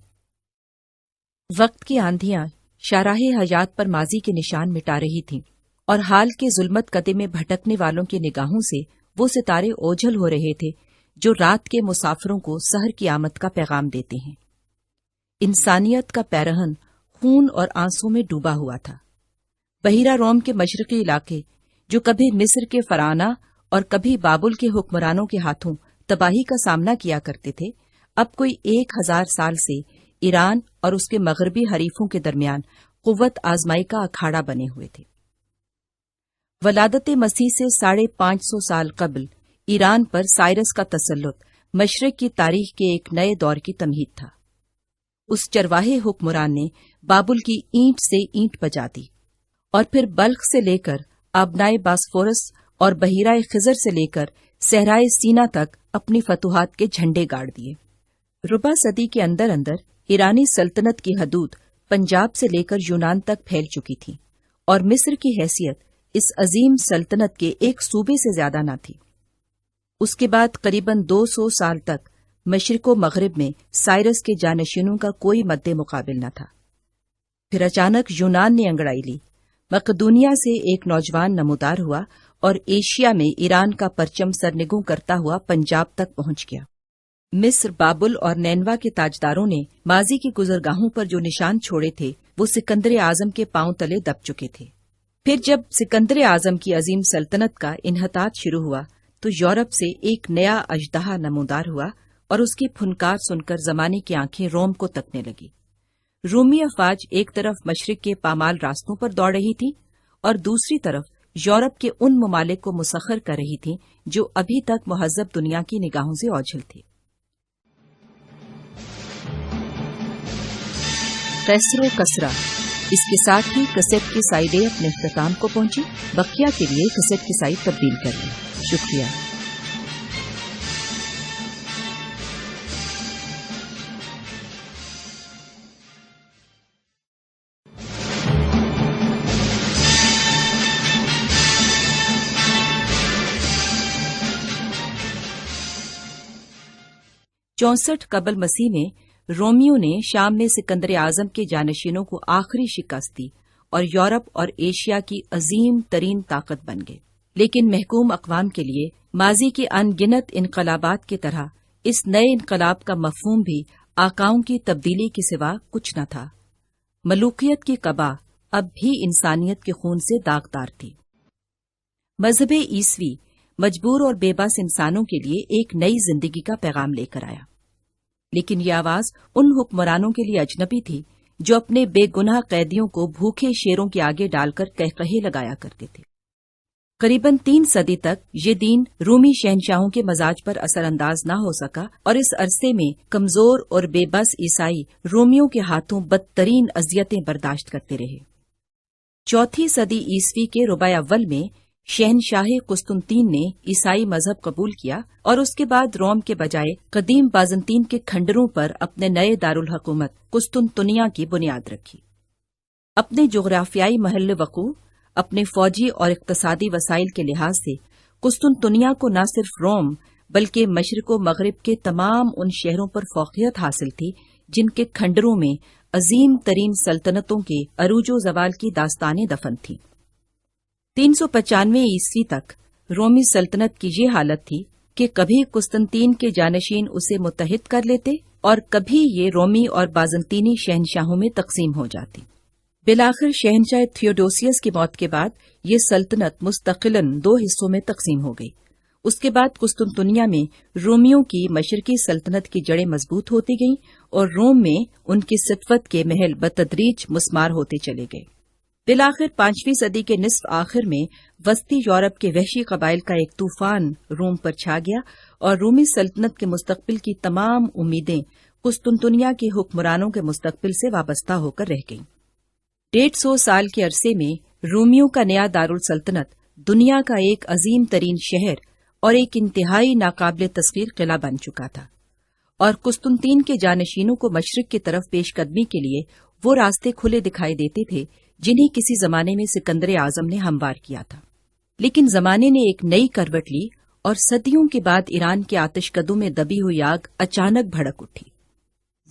وقت کی آندھیاں شاہراہ حیات پر ماضی کے نشان مٹا رہی تھیں اور حال کے ظلمت قدے میں بھٹکنے والوں کی نگاہوں سے وہ ستارے اوجھل ہو رہے تھے جو رات کے مسافروں کو سحر کی آمد کا پیغام دیتے ہیں۔ انسانیت کا پیرہن خون اور آنسوں میں ڈوبا ہوا تھا۔ بحیرہ روم کے مشرقی علاقے جو کبھی مصر کے فراعنہ اور کبھی بابل کے حکمرانوں کے ہاتھوں تباہی کا سامنا کیا کرتے تھے، اب کوئی 1000 سال سے ایران اور اس کے مغربی حریفوں کے درمیان قوت آزمائی کا اکھاڑا بنے ہوئے تھے۔ ولادت مسیح سے 550 سال قبل ایران پر سائرس کا تسلط مشرق کی تاریخ کے ایک نئے دور کی تمہید تھا۔ اس چرواہے حکمران نے بابل کی اینٹ سے اینٹ بجا دی اور پھر بلخ سے لے کر آبنائے باسفورس اور بحیرہ خضر سے لے کر صحرائے سینا تک اپنی فتوحات کے جھنڈے گاڑ دیے۔ ربع صدی کے اندر اندر ایرانی سلطنت کی حدود پنجاب سے لے کر یونان تک پھیل چکی تھی اور مصر کی حیثیت اس عظیم سلطنت کے ایک صوبے سے زیادہ نہ تھی۔ اس کے بعد قریباً 200 سال تک مشرق و مغرب میں سائرس کے جانشینوں کا کوئی مد مقابل نہ تھا۔ پھر اچانک یونان نے انگڑائی لی، مقدونیہ سے ایک نوجوان نمودار ہوا اور ایشیا میں ایران کا پرچم سرنگوں کرتا ہوا پنجاب تک پہنچ گیا۔ مصر، بابل اور نینوا کے تاجداروں نے ماضی کی گزرگاہوں پر جو نشان چھوڑے تھے وہ سکندر اعظم کے پاؤں تلے دب چکے تھے۔ پھر جب سکندر اعظم کی عظیم سلطنت کا انحطاط شروع ہوا تو یورپ سے ایک نیا اژدہا نمودار ہوا اور اس کی پھنکار سن کر زمانے کی آنکھیں روم کو تکنے لگی۔ رومی افواج ایک طرف مشرق کے پامال راستوں پر دوڑ رہی تھی اور دوسری طرف یورپ کے ان ممالک کو مسخر کر رہی تھیں جو ابھی تک مہذب دنیا کی نگاہوں سے اوجھل تھے۔ قیصر و کسرا، اس کے ساتھ ہی کسیٹ کی سائیڈیں اپنے اختتام کو پہنچی۔ بقیہ کے لیے کسیٹ کی سائیڈ تبدیل کر لیں۔ شکریہ۔ قبل مسیح میں رومیوں نے شام میں سکندر اعظم کے جانشینوں کو آخری شکست دی اور یورپ اور ایشیا کی عظیم ترین طاقت بن گئے۔ لیکن محکوم اقوام کے لیے ماضی کے ان گنت انقلابات کی طرح اس نئے انقلاب کا مفہوم بھی آقاؤں کی تبدیلی کے سوا کچھ نہ تھا۔ ملوکیت کی قبا اب بھی انسانیت کے خون سے داغدار تھی۔ مذہب عیسوی مجبور اور بے بس انسانوں کے لیے ایک نئی زندگی کا پیغام لے کر آیا۔ لیکن یہ آواز ان حکمرانوں کے لیے اجنبی تھی جو اپنے بے گناہ قیدیوں کو بھوکے شیروں کے آگے ڈال کر قہقہے لگایا کرتے تھے۔ قریباً 3 صدی تک یہ دین رومی شہنشاہوں کے مزاج پر اثر انداز نہ ہو سکا اور اس عرصے میں کمزور اور بے بس عیسائی رومیوں کے ہاتھوں بدترین اذیتیں برداشت کرتے رہے۔ 4 صدی عیسوی کے ربع اول میں شہنشاہ قسطنطین نے عیسائی مذہب قبول کیا اور اس کے بعد روم کے بجائے قدیم بازنطین کے کھنڈروں پر اپنے نئے دارالحکومت قسطنطنیہ کی بنیاد رکھی۔ اپنے جغرافیائی محل وقوع، اپنے فوجی اور اقتصادی وسائل کے لحاظ سے قسطنطنیہ کو نہ صرف روم بلکہ مشرق و مغرب کے تمام ان شہروں پر فوقیت حاصل تھی جن کے کھنڈروں میں عظیم ترین سلطنتوں کے عروج و زوال کی داستانیں دفن تھیں۔ 395 عیسوی تک رومی سلطنت کی یہ حالت تھی کہ کبھی قسطنطین کے جانشین اسے متحد کر لیتے اور کبھی یہ رومی اور بازنطینی شہنشاہوں میں تقسیم ہو جاتی۔ بالآخر شہنشاہ تھیوڈوسیس کی موت کے بعد یہ سلطنت مستقلاً 2 حصوں میں تقسیم ہو گئی۔ اس کے بعد قسطنطنیہ میں رومیوں کی مشرقی سلطنت کی جڑیں مضبوط ہوتی گئیں اور روم میں ان کی سطوت کے محل بتدریج مسمار ہوتے چلے گئے۔ بالآخر 5ویں صدی کے نصف آخر میں وسطی یورپ کے وحشی قبائل کا ایک طوفان روم پر چھا گیا اور رومی سلطنت کے مستقبل کی تمام امیدیں قسطنطنیہ کے حکمرانوں کے مستقبل سے وابستہ ہو کر رہ گئیں۔ 150 سال کے عرصے میں رومیوں کا نیا دارالسلطنت دنیا کا ایک عظیم ترین شہر اور ایک انتہائی ناقابل تصویر قلعہ بن چکا تھا، اور قسطنطین کے جانشینوں کو مشرق کی طرف پیش قدمی کے لیے وہ راستے کھلے دکھائی دیتے تھے جنہیں کسی زمانے میں سکندر اعظم نے ہموار کیا تھا۔ لیکن زمانے نے ایک نئی کروٹ لی اور صدیوں کے بعد ایران کے آتش کدوں میں دبی ہوئی آگ اچانک بھڑک اٹھی۔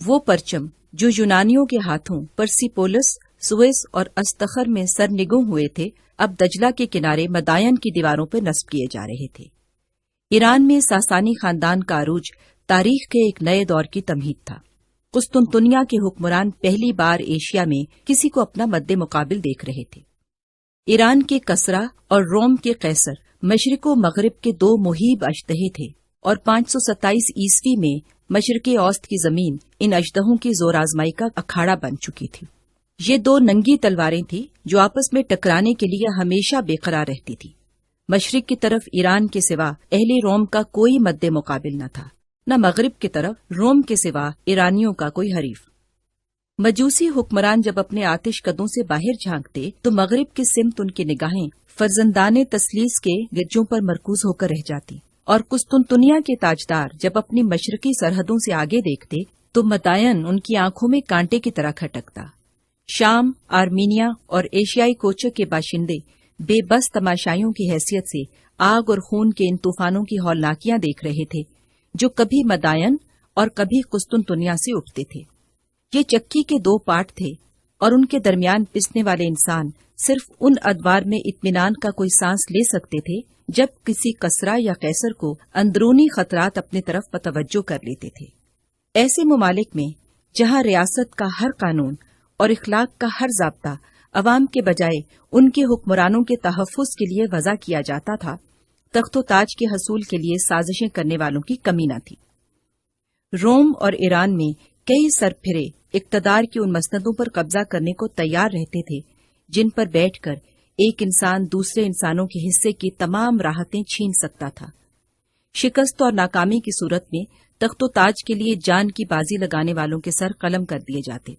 وہ پرچم جو یونانیوں کے ہاتھوں پرسیپولس، سوئس اور استخر میں سرنگوں ہوئے تھے، اب دجلہ کے کنارے مدائن کی دیواروں پر نصب کیے جا رہے تھے۔ ایران میں ساسانی خاندان کا عروج تاریخ کے ایک نئے دور کی تمہید تھا۔ قسطنطنیہ کے حکمران پہلی بار ایشیا میں کسی کو اپنا مد مقابل دیکھ رہے تھے۔ ایران کے کسرا اور روم کے قیصر مشرق و مغرب کے 2 مہیب اژدہے تھے، اور 527 عیسوی میں مشرقی اوسط کی زمین ان اژدہوں کی زور آزمائی کا اکھاڑا بن چکی تھی۔ یہ 2 ننگی تلواریں تھیں جو آپس میں ٹکرانے کے لیے ہمیشہ بے قرار رہتی تھی۔ مشرق کی طرف ایران کے سوا اہل روم کا کوئی مد مقابل نہ تھا، نہ مغرب کی طرف روم کے سوا ایرانیوں کا کوئی حریف۔ مجوسی حکمران جب اپنے آتش کدوں سے باہر جھانکتے تو مغرب کی سمت ان کی نگاہیں فرزندان تسلیس کے گرجوں پر مرکوز ہو کر رہ جاتی، اور قسطنطنیہ کے تاجدار جب اپنی مشرقی سرحدوں سے آگے دیکھتے تو مدائن ان کی آنکھوں میں کانٹے کی طرح کھٹکتا۔ شام، آرمینیا اور ایشیائی کوچک کے باشندے بے بس تماشائیوں کی حیثیت سے آگ اور خون کے ان طوفانوں کی ہولناکیاں دیکھ رہے تھے جو کبھی مدائن اور کبھی قسطنطنیہ سے اٹھتے تھے۔ یہ چکی کے 2 پارٹ تھے، اور ان کے درمیان پسنے والے انسان صرف ان ادوار میں اطمینان کا کوئی سانس لے سکتے تھے جب کسی کسرا یا قیصر کو اندرونی خطرات اپنی طرف متوجہ کر لیتے تھے۔ ایسے ممالک میں جہاں ریاست کا ہر قانون اور اخلاق کا ہر ضابطہ عوام کے بجائے ان کے حکمرانوں کے تحفظ کے لیے وضع کیا جاتا تھا، تخت و تاج کے حصول کے لیے سازشیں کرنے والوں کی کمی نہ تھی۔ روم اور ایران میں کئی سرپھرے اقتدار کی ان مسندوں پر قبضہ کرنے کو تیار رہتے تھے جن پر بیٹھ کر ایک انسان دوسرے انسانوں کے حصے کی تمام راحتیں چھین سکتا تھا۔ شکست اور ناکامی کی صورت میں تخت و تاج کے لیے جان کی بازی لگانے والوں کے سر قلم کر دیے جاتے،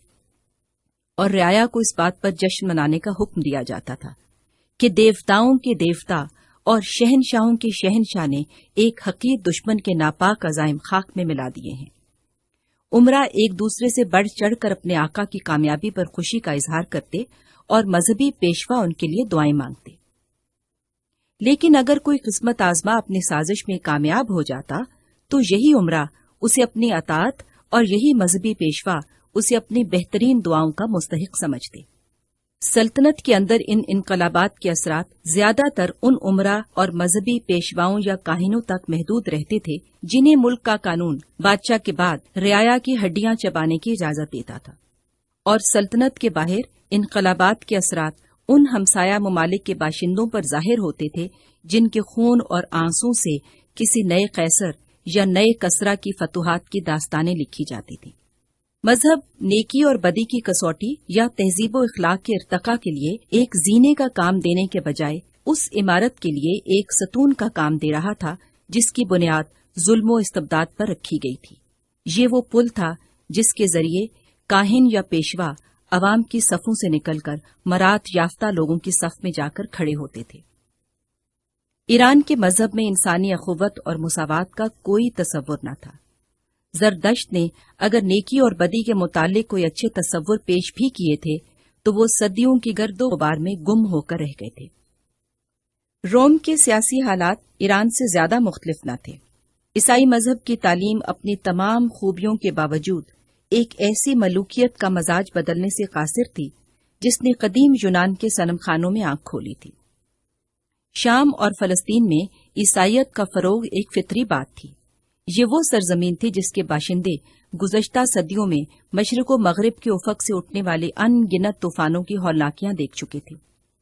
اور رعایا کو اس بات پر جشن منانے کا حکم دیا جاتا تھا کہ دیوتاؤں کے دیوتا اور شہنشاہوں کے شہنشاہ نے ایک حقیر دشمن کے ناپاک عزائم خاک میں ملا دیے ہیں۔ امراء ایک دوسرے سے بڑھ چڑھ کر اپنے آقا کی کامیابی پر خوشی کا اظہار کرتے اور مذہبی پیشوا ان کے لیے دعائیں مانگتے۔ لیکن اگر کوئی قسمت آزما اپنی سازش میں کامیاب ہو جاتا تو یہی امراء اسے اپنی اطاعت اور یہی مذہبی پیشوا اسے اپنی بہترین دعاؤں کا مستحق سمجھتے۔ سلطنت کے اندر ان انقلابات کے اثرات زیادہ تر ان امراء اور مذہبی پیشواؤں یا کاہنوں تک محدود رہتے تھے جنہیں ملک کا قانون بادشاہ کے بعد رعایا کی ہڈیاں چبانے کی اجازت دیتا تھا، اور سلطنت کے باہر انقلابات کے اثرات ان ہمسایہ ممالک کے باشندوں پر ظاہر ہوتے تھے جن کے خون اور آنسوں سے کسی نئے قیصر یا نئے کسرا کی فتوحات کی داستانیں لکھی جاتی تھیں۔ مذہب نیکی اور بدی کی کسوٹی یا تہذیب و اخلاق کے ارتقاء کے لیے ایک زینے کا کام دینے کے بجائے اس عمارت کے لیے ایک ستون کا کام دے رہا تھا جس کی بنیاد ظلم و استبداد پر رکھی گئی تھی۔ یہ وہ پل تھا جس کے ذریعے کاہن یا پیشوا عوام کی صفوں سے نکل کر مراد یافتہ لوگوں کی صف میں جا کر کھڑے ہوتے تھے۔ ایران کے مذہب میں انسانی اخوت اور مساوات کا کوئی تصور نہ تھا۔ زردشت نے اگر نیکی اور بدی کے متعلق کوئی اچھے تصور پیش بھی کیے تھے تو وہ صدیوں کی گرد و غبار میں گم ہو کر رہ گئے تھے۔ روم کے سیاسی حالات ایران سے زیادہ مختلف نہ تھے۔ عیسائی مذہب کی تعلیم اپنی تمام خوبیوں کے باوجود ایک ایسی ملوکیت کا مزاج بدلنے سے قاصر تھی جس نے قدیم یونان کے صنم خانوں میں آنکھ کھولی تھی۔ شام اور فلسطین میں عیسائیت کا فروغ ایک فطری بات تھی۔ یہ وہ سرزمین تھی جس کے باشندے گزشتہ صدیوں میں مشرق و مغرب کے افق سے اٹھنے والے ان گنت طوفانوں کی ہولناکیاں دیکھ چکے تھے،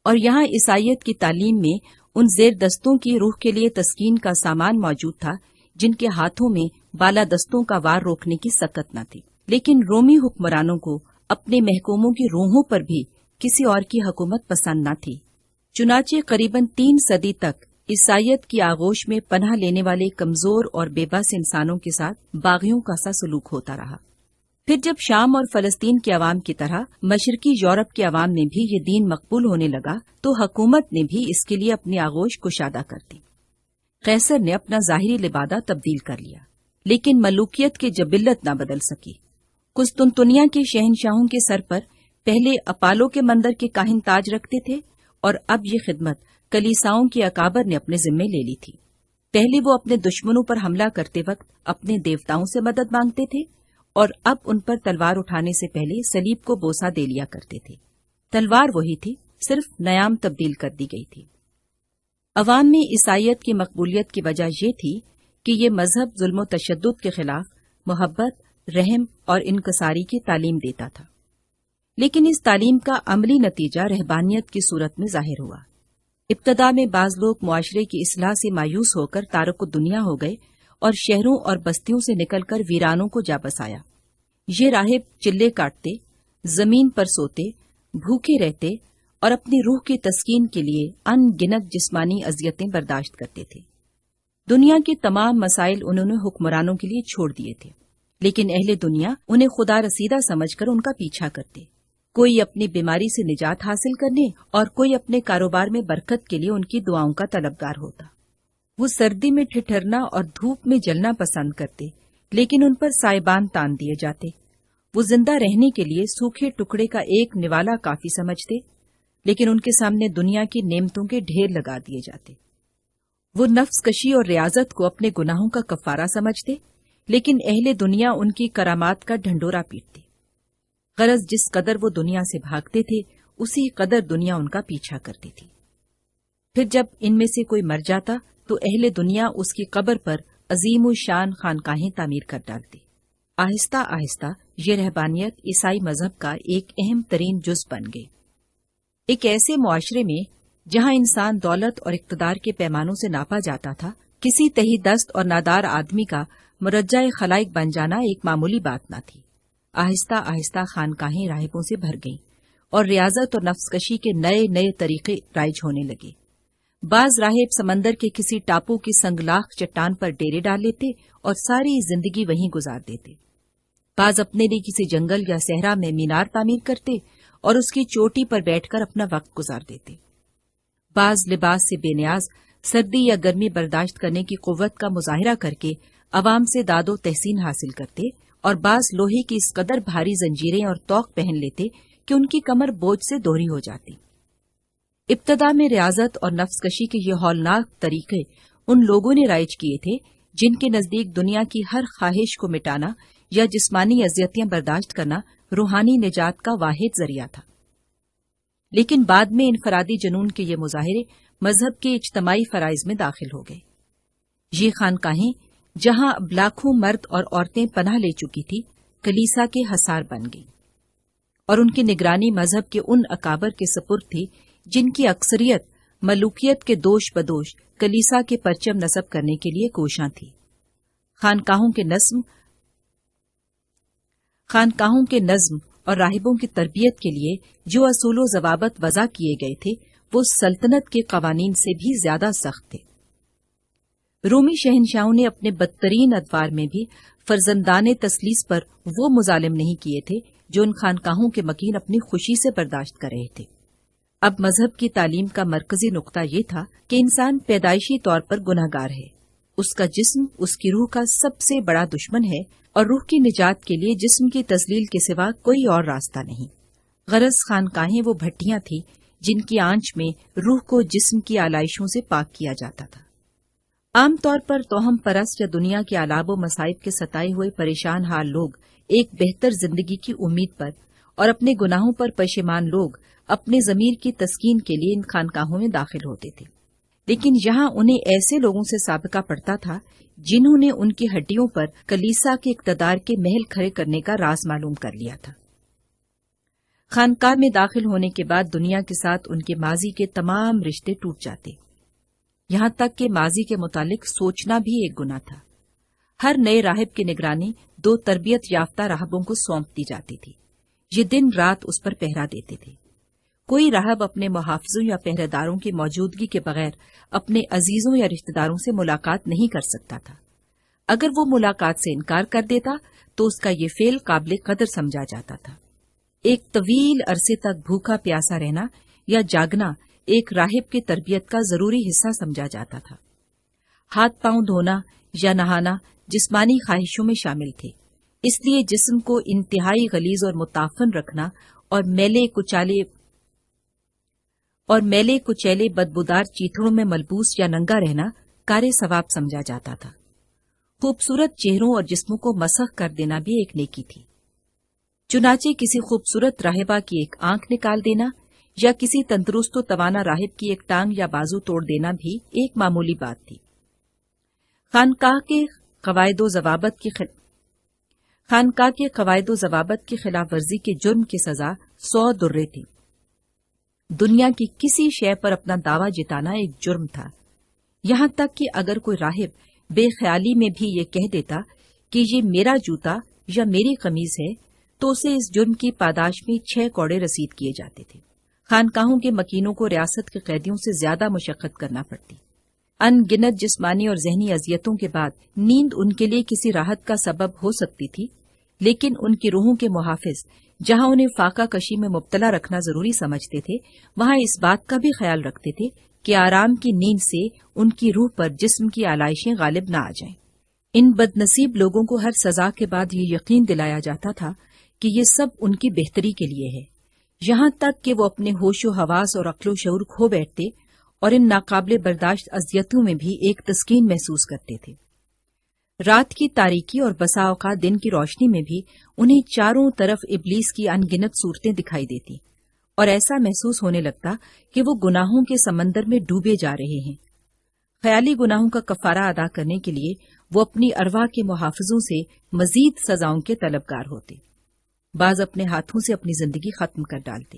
اور یہاں عیسائیت کی تعلیم میں ان زیر دستوں کی روح کے لیے تسکین کا سامان موجود تھا جن کے ہاتھوں میں بالا دستوں کا وار روکنے کی سکت نہ تھی۔ لیکن رومی حکمرانوں کو اپنے محکوموں کی روحوں پر بھی کسی اور کی حکومت پسند نہ تھی۔ چنانچہ قریباً 3 صدی تک عیسائیت کی آغوش میں پناہ لینے والے کمزور اور بے بس انسانوں کے ساتھ باغیوں کا سا سلوک ہوتا رہا۔ پھر جب شام اور فلسطین کے عوام کی طرح مشرقی یورپ کے عوام نے بھی یہ دین مقبول ہونے لگا تو حکومت نے بھی اس کے لیے اپنی آغوش کشادہ کر دی۔ قیصر نے اپنا ظاہری لبادہ تبدیل کر لیا، لیکن ملوکیت کی جبلت نہ بدل سکی۔ قسطنطنیہ کے شہنشاہوں کے سر پر پہلے اپالو کے مندر کے کاہن تاج رکھتے تھے اور اب یہ خدمت کلیساؤں کے اکابر نے اپنے ذمے لے لی تھی۔ پہلے وہ اپنے دشمنوں پر حملہ کرتے وقت اپنے دیوتاؤں سے مدد مانگتے تھے اور اب ان پر تلوار اٹھانے سے پہلے صلیب کو بوسہ دے لیا کرتے تھے۔ تلوار وہی تھی، صرف نیام تبدیل کر دی گئی تھی۔ عوام میں عیسائیت کی مقبولیت کی وجہ یہ تھی کہ یہ مذہب ظلم و تشدد کے خلاف محبت، رحم اور انکساری کی تعلیم دیتا تھا۔ لیکن اس تعلیم کا عملی نتیجہ رہبانیت کی صورت میں ظاہر ہوا۔ ابتدا میں بعض لوگ معاشرے کی اصلاح سے مایوس ہو کر تارک الدنیا ہو گئے اور شہروں اور بستیوں سے نکل کر ویرانوں کو جا بسایا۔ یہ راہب چلے کاٹتے، زمین پر سوتے، بھوکے رہتے اور اپنی روح کی تسکین کے لیے ان گنت جسمانی اذیتیں برداشت کرتے تھے۔ دنیا کے تمام مسائل انہوں نے حکمرانوں کے لیے چھوڑ دیے تھے، لیکن اہل دنیا انہیں خدا رسیدہ سمجھ کر ان کا پیچھا کرتے۔ کوئی اپنی بیماری سے نجات حاصل کرنے اور کوئی اپنے کاروبار میں برکت کے لیے ان کی دعاؤں کا طلبگار ہوتا۔ وہ سردی میں ٹھٹھرنا اور دھوپ میں جلنا پسند کرتے، لیکن ان پر سائبان تان دیے جاتے۔ وہ زندہ رہنے کے لیے سوکھے ٹکڑے کا ایک نوالا کافی سمجھتے، لیکن ان کے سامنے دنیا کی نعمتوں کے ڈھیر لگا دیے جاتے۔ وہ نفس کشی اور ریاضت کو اپنے گناہوں کا کفارہ سمجھتے، لیکن اہل دنیا ان کی کرامات کا ڈھنڈورا پیٹتے۔ غرض جس قدر وہ دنیا سے بھاگتے تھے اسی قدر دنیا ان کا پیچھا کرتی تھی۔ پھر جب ان میں سے کوئی مر جاتا تو اہل دنیا اس کی قبر پر عظیم الشان خانقاہیں تعمیر کر ڈالتے۔ آہستہ آہستہ یہ رہبانیت عیسائی مذہب کا ایک اہم ترین جز بن گئی۔ ایک ایسے معاشرے میں جہاں انسان دولت اور اقتدار کے پیمانوں سے ناپا جاتا تھا، کسی تہی دست اور نادار آدمی کا مرجع خلائق بن جانا ایک معمولی بات نہ تھی۔ آہستہ آہستہ خانقاہیں راہبوں سے بھر گئیں اور ریاضت اور نفس کشی کے نئے نئے طریقے رائج ہونے لگے۔ بعض راہب سمندر کے کسی ٹاپو کی سنگلاخ چٹان پر ڈیرے ڈال لیتے اور ساری زندگی وہیں گزار دیتے۔ بعض اپنے لیے کسی جنگل یا صحرا میں مینار تعمیر کرتے اور اس کی چوٹی پر بیٹھ کر اپنا وقت گزار دیتے۔ بعض لباس سے بے نیاز سردی یا گرمی برداشت کرنے کی قوت کا مظاہرہ کر کے عوام سے داد و تحسین حاصل کرتے، اور بعض لوہے کی اس قدر بھاری زنجیریں اور توق پہن لیتے کہ ان کی کمر بوجھ سے دوہری ہو جاتی۔ ابتدا میں ریاضت اور نفس کشی کے یہ ہولناک طریقے ان لوگوں نے رائج کیے تھے جن کے نزدیک دنیا کی ہر خواہش کو مٹانا یا جسمانی اذیتیں برداشت کرنا روحانی نجات کا واحد ذریعہ تھا۔ لیکن بعد میں انفرادی جنون کے یہ مظاہرے مذہب کے اجتماعی فرائض میں داخل ہو گئے۔ یہ خانقاہیں جہاں اب لاکھوں مرد اور عورتیں پناہ لے چکی تھی، کلیسا کے حصار بن گئی، اور ان کی نگرانی مذہب کے ان اکابر کے سپرد تھی جن کی اکثریت ملوکیت کے دوش بدوش کلیسا کے پرچم نصب کرنے کے لیے کوشاں تھی۔ خانقاہوں کے نظم اور راہبوں کی تربیت کے لیے جو اصول و ضوابط وضع کیے گئے تھے وہ سلطنت کے قوانین سے بھی زیادہ سخت تھے۔ رومی شہنشاہوں نے اپنے بدترین ادوار میں بھی فرزندان تسلیس پر وہ مظالم نہیں کیے تھے جو ان خانقاہوں کے مکین اپنی خوشی سے برداشت کر رہے تھے۔ اب مذہب کی تعلیم کا مرکزی نقطہ یہ تھا کہ انسان پیدائشی طور پر گناہگار ہے، اس کا جسم اس کی روح کا سب سے بڑا دشمن ہے اور روح کی نجات کے لیے جسم کی تذلیل کے سوا کوئی اور راستہ نہیں۔ غرض خانقاہیں وہ بھٹیاں تھیں جن کی آنچ میں روح کو جسم کی آلائشوں سے پاک کیا جاتا تھا۔ عام طور پر توہم پرست یا دنیا کے آلاب و مصائب کے ستائے ہوئے پریشان حال لوگ ایک بہتر زندگی کی امید پر اور اپنے گناہوں پر پشیمان لوگ اپنے ضمیر کی تسکین کے لیے ان خانقاہوں میں داخل ہوتے تھے، لیکن یہاں انہیں ایسے لوگوں سے سابقہ پڑتا تھا جنہوں نے ان کی ہڈیوں پر کلیسا کے اقتدار کے محل کھڑے کرنے کا راز معلوم کر لیا تھا۔ خانقاہ میں داخل ہونے کے بعد دنیا کے ساتھ ان کے ماضی کے تمام رشتے ٹوٹ جاتے، یہاں تک کہ ماضی کے متعلق سوچنا بھی ایک گناہ تھا۔ ہر نئے راہب کی نگرانی 2 تربیت یافتہ راہبوں کو سونپ دی جاتی تھی، یہ دن رات اس پر پہرا دیتے تھے۔ کوئی راہب اپنے محافظوں یا پہرے داروں کی موجودگی کے بغیر اپنے عزیزوں یا رشتہ داروں سے ملاقات نہیں کر سکتا تھا۔ اگر وہ ملاقات سے انکار کر دیتا تو اس کا یہ فعل قابل قدر سمجھا جاتا تھا۔ ایک طویل عرصے تک بھوکا پیاسا رہنا یا جاگنا ایک راہب کی تربیت کا ضروری حصہ سمجھا جاتا تھا۔ ہاتھ پاؤں دھونا یا نہانا جسمانی خواہشوں میں شامل تھے، اس لیے جسم کو انتہائی غلیظ اور متعفن رکھنا اور میلے کچیلے بدبودار چیتڑوں میں ملبوس یا ننگا رہنا کار ثواب سمجھا جاتا تھا۔ خوبصورت چہروں اور جسموں کو مسخ کر دینا بھی ایک نیکی تھی۔ چنانچہ کسی خوبصورت راہبہ کی ایک آنکھ نکال دینا یا کسی تندرست و توانا راہب کی ایک ٹانگ یا بازو توڑ دینا بھی ایک معمولی بات تھی۔ خانقاہ کے قواعد و ضوابط کی خلاف ورزی کے جرم کی سزا 100 درے تھی۔ دنیا کی کسی شے پر اپنا دعویٰ جتانا ایک جرم تھا، یہاں تک کہ اگر کوئی راہب بے خیالی میں بھی یہ کہہ دیتا کہ یہ میرا جوتا یا میری قمیض ہے تو اسے اس جرم کی پاداش میں 6 کوڑے رسید کیے جاتے تھے۔ خانقاہوں کے مکینوں کو ریاست کے قیدیوں سے زیادہ مشقت کرنا پڑتی۔ ان گنت جسمانی اور ذہنی اذیتوں کے بعد نیند ان کے لیے کسی راحت کا سبب ہو سکتی تھی، لیکن ان کی روحوں کے محافظ جہاں انہیں فاقہ کشی میں مبتلا رکھنا ضروری سمجھتے تھے، وہاں اس بات کا بھی خیال رکھتے تھے کہ آرام کی نیند سے ان کی روح پر جسم کی آلائشیں غالب نہ آ جائیں۔ ان بد نصیب لوگوں کو ہر سزا کے بعد یہ یقین دلایا جاتا تھا کہ یہ سب ان کی بہتری کے لیے ہے، یہاں تک کہ وہ اپنے ہوش و حواس اور عقل و شعور کھو بیٹھتے اور ان ناقابل برداشت اذیتوں میں بھی ایک تسکین محسوس کرتے تھے۔ رات کی تاریکی اور بسا اوقات دن کی روشنی میں بھی انہیں چاروں طرف ابلیس کی ان گنت صورتیں دکھائی دیتی اور ایسا محسوس ہونے لگتا کہ وہ گناہوں کے سمندر میں ڈوبے جا رہے ہیں۔ خیالی گناہوں کا کفارہ ادا کرنے کے لیے وہ اپنی ارواح کے محافظوں سے مزید سزاؤں کے طلبگار ہوتے۔ بعض اپنے ہاتھوں سے اپنی زندگی ختم کر ڈالتے،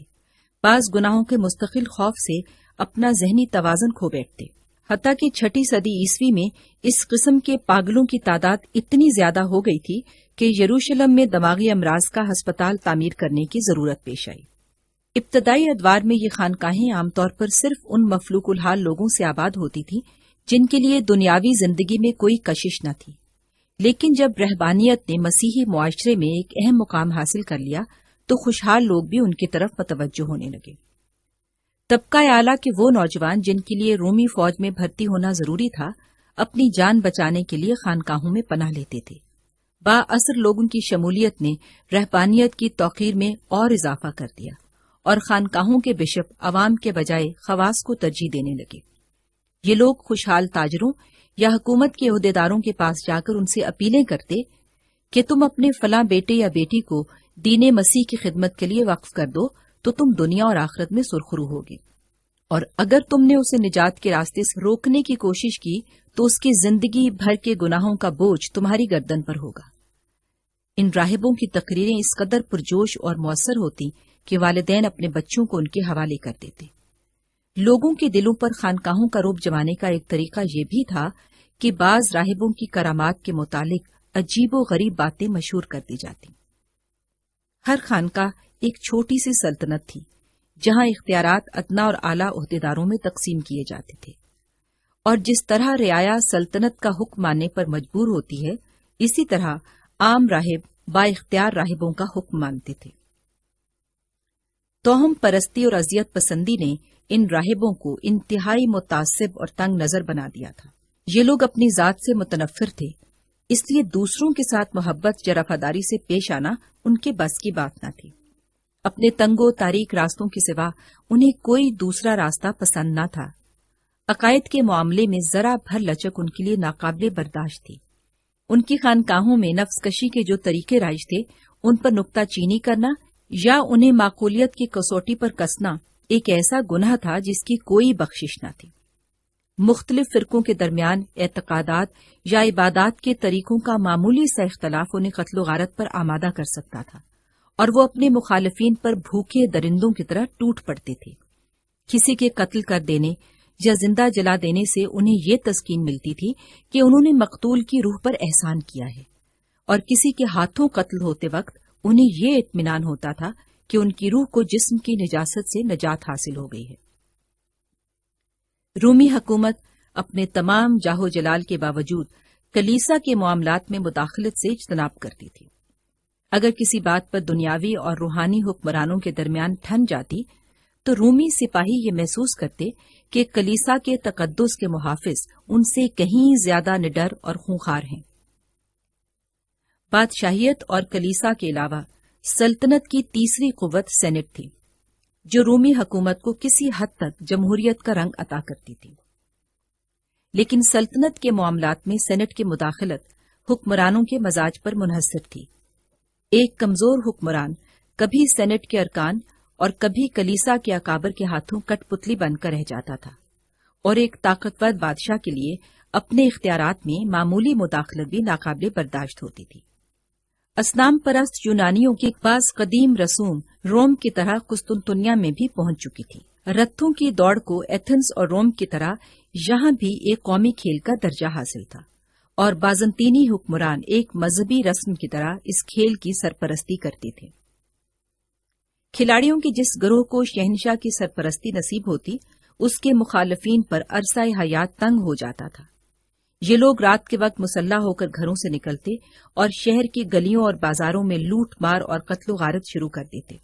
بعض گناہوں کے مستقل خوف سے اپنا ذہنی توازن کھو بیٹھتے، حتیٰ کہ 6 صدی عیسوی میں اس قسم کے پاگلوں کی تعداد اتنی زیادہ ہو گئی تھی کہ یروشلم میں دماغی امراض کا ہسپتال تعمیر کرنے کی ضرورت پیش آئی۔ ابتدائی ادوار میں یہ خانقاہیں عام طور پر صرف ان مفلوک الحال لوگوں سے آباد ہوتی تھیں جن کے لیے دنیاوی زندگی میں کوئی کشش نہ تھی، لیکن جب رہبانیت نے مسیحی معاشرے میں ایک اہم مقام حاصل کر لیا تو خوشحال لوگ بھی ان کی طرف متوجہ ہونے لگے۔ طبقہ اعلیٰ کے وہ نوجوان جن کے لیے رومی فوج میں بھرتی ہونا ضروری تھا، اپنی جان بچانے کے لیے خانقاہوں میں پناہ لیتے تھے۔ بااثر لوگوں کی شمولیت نے رہبانیت کی توقیر میں اور اضافہ کر دیا اور خانقاہوں کے بشپ عوام کے بجائے خواص کو ترجیح دینے لگے۔ یہ لوگ خوشحال تاجروں یا حکومت کے عہدیداروں کے پاس جا کر ان سے اپیلیں کرتے کہ تم اپنے فلاں بیٹے یا بیٹی کو دین مسیح کی خدمت کے لیے وقف کر دو تو تم دنیا اور آخرت میں سرخرو ہوگے، اور اگر تم نے اسے نجات کے راستے سے روکنے کی کوشش کی تو اس کی زندگی بھر کے گناہوں کا بوجھ تمہاری گردن پر ہوگا۔ ان راہبوں کی تقریریں اس قدر پرجوش اور مؤثر ہوتی کہ والدین اپنے بچوں کو ان کے حوالے کر دیتے۔ لوگوں کے دلوں پر خانقاہوں کا رعب جمانے کا ایک طریقہ یہ بھی تھا کہ بعض راہبوں کی کرامات کے متعلق عجیب و غریب باتیں مشہور کر دی جاتی۔ ہر خانقاہ ایک چھوٹی سی سلطنت تھی جہاں اختیارات ادنا اور اعلیٰ عہدیداروں میں تقسیم کیے جاتے تھے، اور جس طرح رعایا سلطنت کا حکم ماننے پر مجبور ہوتی ہے، اسی طرح عام راہب با اختیار راہبوں کا حکم مانتے تھے۔ توہم پرستی اور اذیت پسندی نے ان راہبوں کو انتہائی متعصب اور تنگ نظر بنا دیا تھا۔ یہ لوگ اپنی ذات سے متنفر تھے، اس لیے دوسروں کے ساتھ محبت یا رفاداری سے پیش آنا ان کے بس کی بات نہ تھی۔ اپنے تنگ و تاریک راستوں کے سوا انہیں کوئی دوسرا راستہ پسند نہ تھا۔ عقائد کے معاملے میں ذرا بھر لچک ان کے لیے ناقابل برداشت تھی۔ ان کی خانقاہوں میں نفس کشی کے جو طریقے رائج تھے، ان پر نکتہ چینی کرنا یا انہیں معقولیت کی کسوٹی پر کسنا ایک ایسا گناہ تھا جس کی کوئی بخشش نہ تھی۔ مختلف فرقوں کے درمیان اعتقادات یا عبادات کے طریقوں کا معمولی سا اختلاف انہیں قتل و غارت پر آمادہ کر سکتا تھا، اور وہ اپنے مخالفین پر بھوکے درندوں کی طرح ٹوٹ پڑتے تھے۔ کسی کے قتل کر دینے یا زندہ جلا دینے سے انہیں یہ تسکین ملتی تھی کہ انہوں نے مقتول کی روح پر احسان کیا ہے، اور کسی کے ہاتھوں قتل ہوتے وقت انہیں یہ اطمینان ہوتا تھا کہ ان کی روح کو جسم کی نجاست سے نجات حاصل ہو گئی ہے۔ رومی حکومت اپنے تمام جاہ و جلال کے باوجود کلیسا کے معاملات میں مداخلت سے اجتناب کرتی تھی۔ اگر کسی بات پر دنیاوی اور روحانی حکمرانوں کے درمیان ٹھن جاتی تو رومی سپاہی یہ محسوس کرتے کہ کلیسا کے تقدس کے محافظ ان سے کہیں زیادہ نڈر اور خونخوار ہیں۔ بادشاہیت اور کلیسا کے علاوہ سلطنت کی تیسری قوت سینٹ تھی، جو رومی حکومت کو کسی حد تک جمہوریت کا رنگ عطا کرتی تھی۔ لیکن سلطنت کے معاملات میں سینٹ کی مداخلت حکمرانوں کے مزاج پر منحصر تھی۔ ایک کمزور حکمران کبھی سینٹ کے ارکان اور کبھی کلیسا کے اکابر کے ہاتھوں کٹ پتلی بن کر رہ جاتا تھا، اور ایک طاقتور بادشاہ کے لیے اپنے اختیارات میں معمولی مداخلت بھی ناقابل برداشت ہوتی تھی۔ اصنام پرست یونانیوں کی بعض قدیم رسوم روم کی طرح قسطنطنیہ میں بھی پہنچ چکی تھی۔ رتھوں کی دوڑ کو ایتھنز اور روم کی طرح یہاں بھی ایک قومی کھیل کا درجہ حاصل تھا، اور بازنطینی حکمران ایک مذہبی رسم کی طرح اس کھیل کی سرپرستی کرتے تھے۔ کھلاڑیوں کے جس گروہ کو شہنشاہ کی سرپرستی نصیب ہوتی، اس کے مخالفین پر عرصہ حیات تنگ ہو جاتا تھا۔ یہ لوگ رات کے وقت مسلح ہو کر گھروں سے نکلتے اور شہر کی گلیوں اور بازاروں میں لوٹ مار اور قتل و غارت شروع کر دیتے۔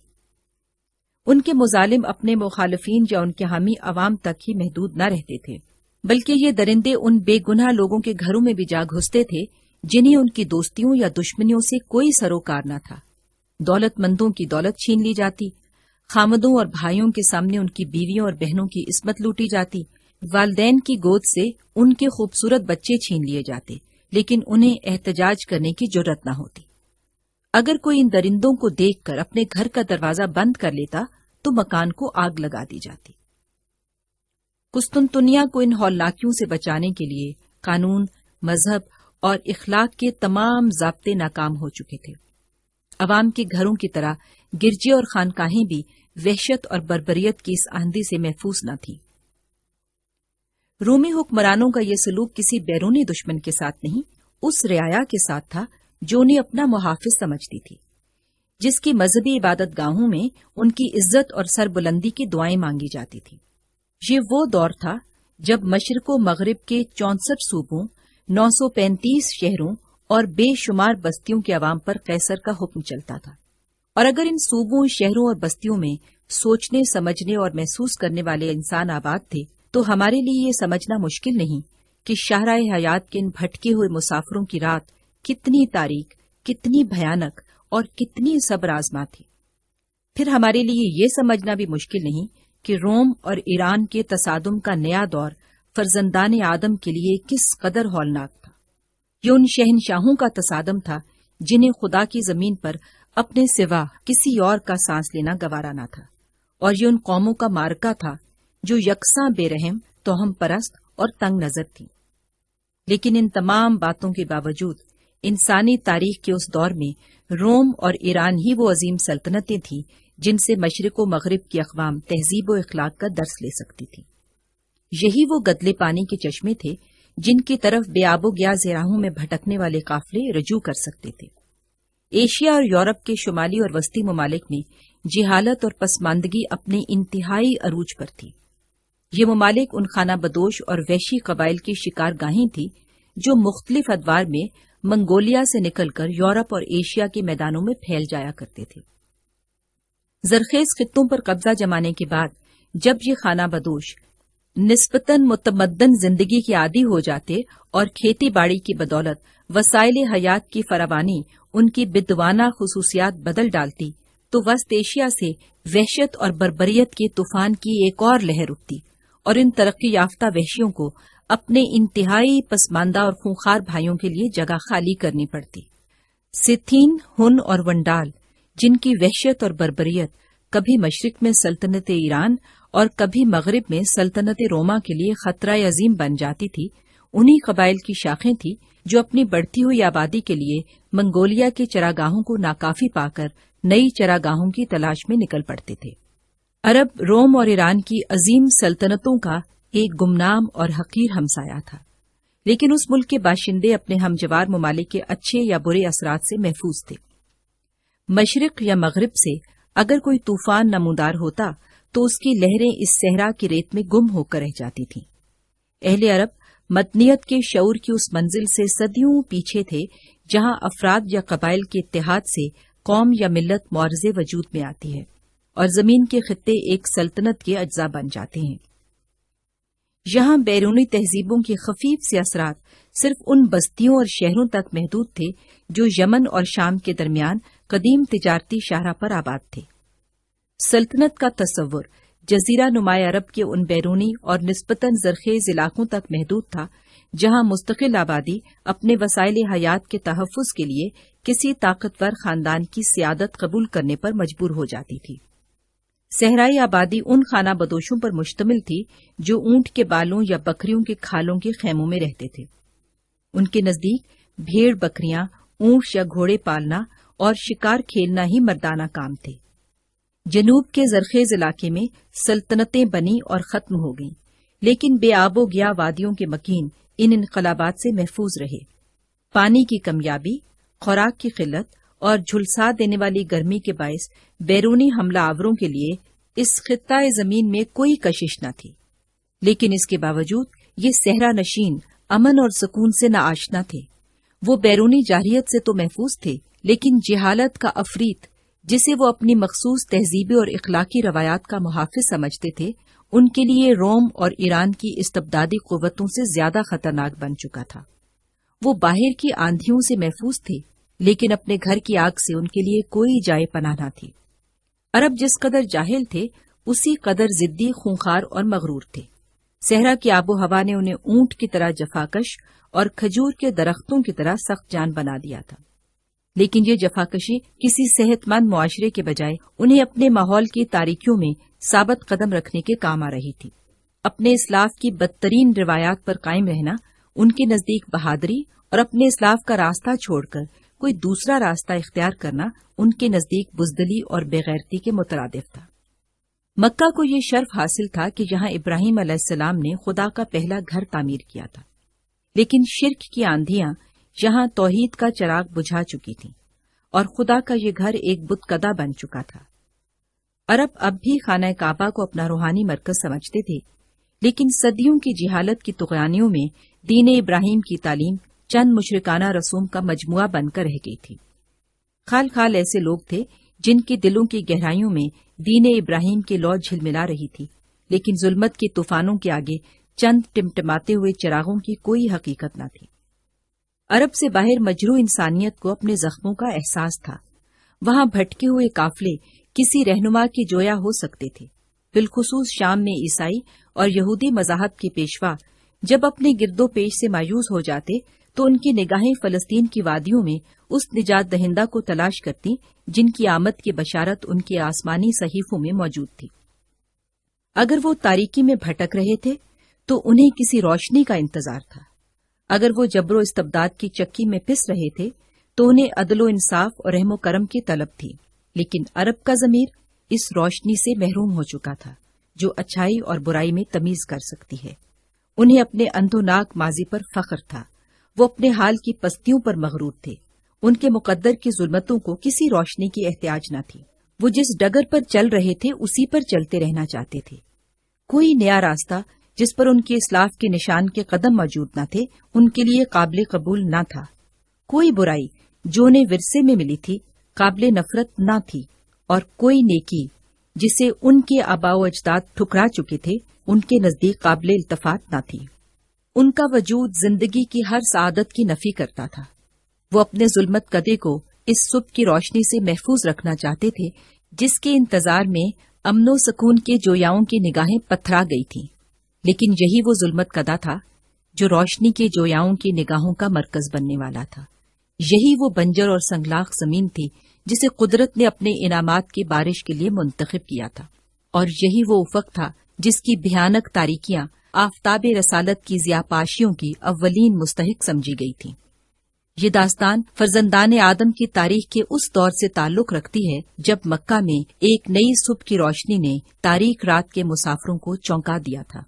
ان کے مظالم اپنے مخالفین یا ان کے حامی عوام تک ہی محدود نہ رہتے تھے، بلکہ یہ درندے ان بے گناہ لوگوں کے گھروں میں بھی جا گھستے تھے جنہیں ان کی دوستیوں یا دشمنیوں سے کوئی سروکار نہ تھا۔ دولت مندوں کی دولت چھین لی جاتی، خامدوں اور بھائیوں کے سامنے ان کی بیویوں اور بہنوں کی عصمت لوٹی جاتی، والدین کی گود سے ان کے خوبصورت بچے چھین لیے جاتے، لیکن انہیں احتجاج کرنے کی جرأت نہ ہوتی۔ اگر کوئی ان درندوں کو دیکھ کر اپنے گھر کا دروازہ بند کر لیتا تو مکان کو آگ لگا دی جاتی۔ قسطنطنیہ کو ان ہولناکیوں سے بچانے کے لیے قانون، مذہب اور اخلاق کے تمام ضابطے ناکام ہو چکے تھے۔ عوام کے گھروں کی طرح گرجے اور خانقاہیں بھی وحشت اور بربریت کی اس آندھی سے محفوظ نہ تھی۔ رومی حکمرانوں کا یہ سلوک کسی بیرونی دشمن کے ساتھ نہیں، اس رعایا کے ساتھ تھا جو انہیں اپنا محافظ سمجھتی تھی، جس کی مذہبی عبادت گاہوں میں ان کی عزت اور سربلندی کی دعائیں مانگی جاتی تھی۔ یہ وہ دور تھا جب مشرق و مغرب کے 64 صوبوں، 935 شہروں اور بے شمار بستیوں کے عوام پر قیصر کا حکم چلتا تھا، اور اگر ان صوبوں، شہروں اور بستیوں میں سوچنے، سمجھنے اور محسوس کرنے والے انسان آباد تھے تو ہمارے لیے یہ سمجھنا مشکل نہیں کہ شاہراہ حیات کے ان بھٹکے ہوئے مسافروں کی رات کتنی تاریک، کتنی بھیانک اور کتنی صبر آزما تھی۔ پھر ہمارے لیے یہ سمجھنا بھی مشکل نہیں کہ روم اور ایران کے تصادم کا نیا دور فرزندان آدم کے لیے کس قدر ہولناک تھا۔ یہ ان شہنشاہوں کا تصادم تھا جنہیں خدا کی زمین پر اپنے سوا کسی اور کا سانس لینا گوارا نہ تھا، اور یہ ان قوموں کا معرکہ تھا جو یکساں بے رحم، توہم پرست اور تنگ نظر تھی۔ لیکن ان تمام باتوں کے باوجود انسانی تاریخ کے اس دور میں روم اور ایران ہی وہ عظیم سلطنتیں تھیں جن سے مشرق و مغرب کی اقوام تہذیب و اخلاق کا درس لے سکتی تھی۔ یہی وہ گدلے پانی کے چشمے تھے جن کی طرف بے آب و گیا زیراہوں میں بھٹکنے والے قافلے رجوع کر سکتے تھے۔ ایشیا اور یورپ کے شمالی اور وسطی ممالک میں جہالت اور پسماندگی اپنے انتہائی عروج پر تھی۔ یہ ممالک ان خانہ بدوش اور وحشی قبائل کی شکار گاہیں تھی جو مختلف ادوار میں منگولیا سے نکل کر یورپ اور ایشیا کے میدانوں میں پھیل جایا کرتے تھے۔ زرخیز خطوں پر قبضہ جمانے کے بعد جب یہ خانہ بدوش نسبتاً متمدن زندگی کے عادی ہو جاتے اور کھیتی باڑی کی بدولت وسائل حیات کی فراوانی ان کی بدوانہ خصوصیات بدل ڈالتی، تو وسط ایشیا سے وحشت اور بربریت کے طوفان کی ایک اور لہر اٹھتی اور ان ترقی یافتہ وحشیوں کو اپنے انتہائی پسماندہ اور خونخوار بھائیوں کے لیے جگہ خالی کرنی پڑتی۔ سیتھین، ہن اور ونڈال، جن کی وحشت اور بربریت کبھی مشرق میں سلطنت ایران اور کبھی مغرب میں سلطنت روما کے لیے خطرہ عظیم بن جاتی تھی، انہی قبائل کی شاخیں تھیں جو اپنی بڑھتی ہوئی آبادی کے لیے منگولیا کے چراگاہوں کو ناکافی پا کر نئی چراگاہوں کی تلاش میں نکل پڑتے تھے۔ عرب روم اور ایران کی عظیم سلطنتوں کا ایک گمنام اور حقیر ہمسایہ تھا، لیکن اس ملک کے باشندے اپنے ہمجوار ممالک کے اچھے یا برے اثرات سے محفوظ تھے۔ مشرق یا مغرب سے اگر کوئی طوفان نمودار ہوتا تو اس کی لہریں اس صحرا کی ریت میں گم ہو کر رہ جاتی تھیں۔ اہل عرب مدنیت کے شعور کی اس منزل سے صدیوں پیچھے تھے جہاں افراد یا قبائل کے اتحاد سے قوم یا ملت معرض وجود میں آتی ہے اور زمین کے خطے ایک سلطنت کے اجزاء بن جاتے ہیں۔ یہاں بیرونی تہذیبوں کے خفیف سے اثرات صرف ان بستیوں اور شہروں تک محدود تھے جو یمن اور شام کے درمیان قدیم تجارتی شاہراہ پر آباد تھے۔ سلطنت کا تصور جزیرہ نما عرب کے ان بیرونی اور نسبتاً زرخیز علاقوں تک محدود تھا جہاں مستقل آبادی اپنے وسائل حیات کے تحفظ کے لیے کسی طاقتور خاندان کی سیادت قبول کرنے پر مجبور ہو جاتی تھی۔ صحرائی آبادی ان خانہ بدوشوں پر مشتمل تھی جو اونٹ کے بالوں یا بکریوں کے کھالوں کے خیموں میں رہتے تھے۔ ان کے نزدیک بھیڑ بکریاں، اونٹ یا گھوڑے پالنا اور شکار کھیلنا ہی مردانہ کام تھے۔ جنوب کے زرخیز علاقے میں سلطنتیں بنی اور ختم ہو گئیں، لیکن بے آب و گیا وادیوں کے مکین ان انقلابات سے محفوظ رہے۔ پانی کی کمیابی، خوراک کی قلت اور جھلسا دینے والی گرمی کے باعث بیرونی حملہ آوروں کے لیے اس خطۂ زمین میں کوئی کشش نہ تھی، لیکن اس کے باوجود یہ صحرا نشین امن اور سکون سے ناآشنا تھے۔ وہ بیرونی جارحیت سے تو محفوظ تھے، لیکن جہالت کا افریط جسے وہ اپنی مخصوص تہذیبی اور اخلاقی روایات کا محافظ سمجھتے تھے، ان کے لیے روم اور ایران کی استبدادی قوتوں سے زیادہ خطرناک بن چکا تھا۔ وہ باہر کی آندھیوں سے محفوظ تھے، لیکن اپنے گھر کی آگ سے ان کے لیے کوئی جائے پناہ نہ تھی۔ عرب جس قدر جاہل تھے، اسی قدر ضدی، خونخوار اور مغرور تھے۔ صحرا کی آب و ہوا نے انہیں اونٹ کی طرح جفاکش اور کھجور کے درختوں کی طرح سخت جان بنا دیا تھا، لیکن یہ جفاکشی کسی صحت مند معاشرے کے بجائے انہیں اپنے ماحول کی تاریکیوں میں ثابت قدم رکھنے کے کام آ رہی تھی۔ اپنے اسلاف کی بدترین روایات پر قائم رہنا ان کے نزدیک بہادری اور اپنے اسلاف کا راستہ چھوڑ کر کوئی دوسرا راستہ اختیار کرنا ان کے نزدیک بزدلی اور بے غیرتی کے مترادف تھا۔ مکہ کو یہ شرف حاصل تھا کہ یہاں ابراہیم علیہ السلام نے خدا کا پہلا گھر تعمیر کیا تھا، لیکن شرک کی آندھیاں یہاں توحید کا چراغ بجھا چکی تھیں اور خدا کا یہ گھر ایک بت کدہ بن چکا تھا۔ عرب اب بھی خانہ کعبہ کو اپنا روحانی مرکز سمجھتے تھے، لیکن صدیوں کی جہالت کی طغیانیوں میں دین ابراہیم کی تعلیم چند مشرکانہ رسوم کا مجموعہ بن کر رہ گئی تھی۔ خال خال ایسے لوگ تھے جن کی دلوں کی گہرائیوں میں دین ابراہیم کی لو جھلملا رہی تھی، لیکن ظلمت کے طوفانوں کے آگے چند ٹمٹماتے ہوئے چراغوں کی کوئی حقیقت نہ تھی۔ عرب سے باہر مجروح انسانیت کو اپنے زخموں کا احساس تھا۔ وہاں بھٹکے ہوئے قافلے کسی رہنما کے جویا ہو سکتے تھے، بالخصوص شام میں عیسائی اور یہودی مذاہب کے پیشوا جب اپنے گرد و پیش سے مایوس ہو جاتے تو ان کی نگاہیں فلسطین کی وادیوں میں اس نجات دہندہ کو تلاش کرتی جن کی آمد کی بشارت ان کے آسمانی صحیفوں میں موجود تھی۔ اگر وہ تاریکی میں بھٹک رہے تھے تو انہیں کسی روشنی کا انتظار تھا، اگر وہ جبر و استبداد کی چکی میں پس رہے تھے تو انہیں عدل و انصاف اور رحم و کرم کی طلب تھی، لیکن عرب کا ضمیر اس روشنی سے محروم ہو چکا تھا جو اچھائی اور برائی میں تمیز کر سکتی ہے۔ انہیں اپنے اندھوناک ماضی پر فخر تھا، وہ اپنے حال کی پستیوں پر مغرور تھے، ان کے مقدر کی ظلمتوں کو کسی روشنی کی احتیاج نہ تھی، وہ جس ڈگر پر چل رہے تھے اسی پر چلتے رہنا چاہتے تھے۔ کوئی نیا راستہ جس پر ان کے اسلاف کے نشان کے قدم موجود نہ تھے ان کے لیے قابل قبول نہ تھا، کوئی برائی جو انہیں ورثے میں ملی تھی قابل نفرت نہ تھی، اور کوئی نیکی جسے ان کے آباء و اجداد ٹھکرا چکے تھے ان کے نزدیک قابل التفات نہ تھی۔ ان کا وجود زندگی کی ہر سعادت کی نفی کرتا تھا۔ وہ اپنے ظلمت کدے کو اس صبح کی روشنی سے محفوظ رکھنا چاہتے تھے جس کے انتظار میں امن و سکون کے جویاؤں کی نگاہیں پتھرا گئی تھیں، لیکن یہی وہ ظلمت کدا تھا جو روشنی کے جویاؤں کی نگاہوں کا مرکز بننے والا تھا۔ یہی وہ بنجر اور سنگلاخ زمین تھی جسے قدرت نے اپنے انعامات کی بارش کے لیے منتخب کیا تھا، اور یہی وہ افق تھا جس کی بھیانک تاریکیاں آفتاب رسالت کی ضیاءپاشیوں کی اولین مستحق سمجھی گئی تھیں۔ یہ داستان فرزندان آدم کی تاریخ کے اس دور سے تعلق رکھتی ہے جب مکہ میں ایک نئی صبح کی روشنی نے تاریک رات کے مسافروں کو چونکا دیا تھا۔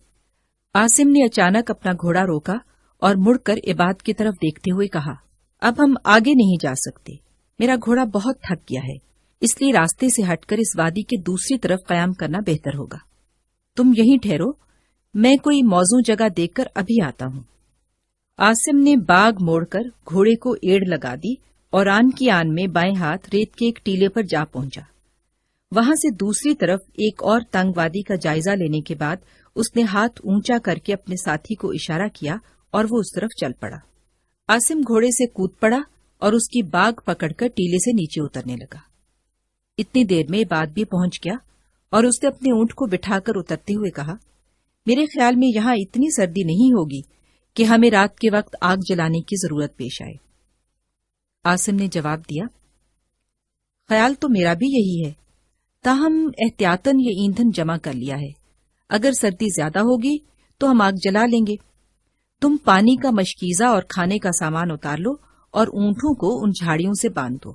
عاصم نے اچانک اپنا گھوڑا روکا اور مڑ کر عباد کی طرف دیکھتے ہوئے کہا، اب ہم آگے نہیں جا سکتے، میرا گھوڑا بہت تھک گیا ہے، اس لیے راستے سے ہٹ کر اس وادی کے دوسری طرف قیام کرنا بہتر ہوگا۔ تم یہیں ٹھہرو، میں کوئی موزوں جگہ دیکھ کر ابھی آتا ہوں۔ عاصم نے باغ موڑ کر گھوڑے کو ایڑ لگا دی اور آن کی آن میں بائیں ہاتھ ریت کے ایک ٹیلے پر جا پہنچا۔ وہاں سے دوسری طرف ایک اور تنگ وادی کا جائزہ لینے کے بعد اس نے ہاتھ اونچا کر کے اپنے ساتھی کو اشارہ کیا اور وہ اس طرف چل پڑا۔ عاصم گھوڑے سے کود پڑا اور اس کی باگ پکڑ کر ٹیلے سے نیچے اترنے لگا۔ اتنی دیر میں عباد بھی پہنچ گیا اور اس نے اپنے اونٹ کو بٹھا کر اترتے ہوئے کہا، میرے خیال میں یہاں اتنی سردی نہیں ہوگی کہ ہمیں رات کے وقت آگ جلانے کی ضرورت پیش آئے۔ عاصم نے جواب دیا، خیال تو میرا بھی یہی ہے، تاہم احتیاطاً یہ ایندھن جمع کر لیا ہے، اگر سردی زیادہ ہوگی تو ہم آگ جلا لیں گے۔ تم پانی کا مشکیزہ اور کھانے کا سامان اتار لو اور اونٹوں کو ان جھاڑیوں سے باندھ دو،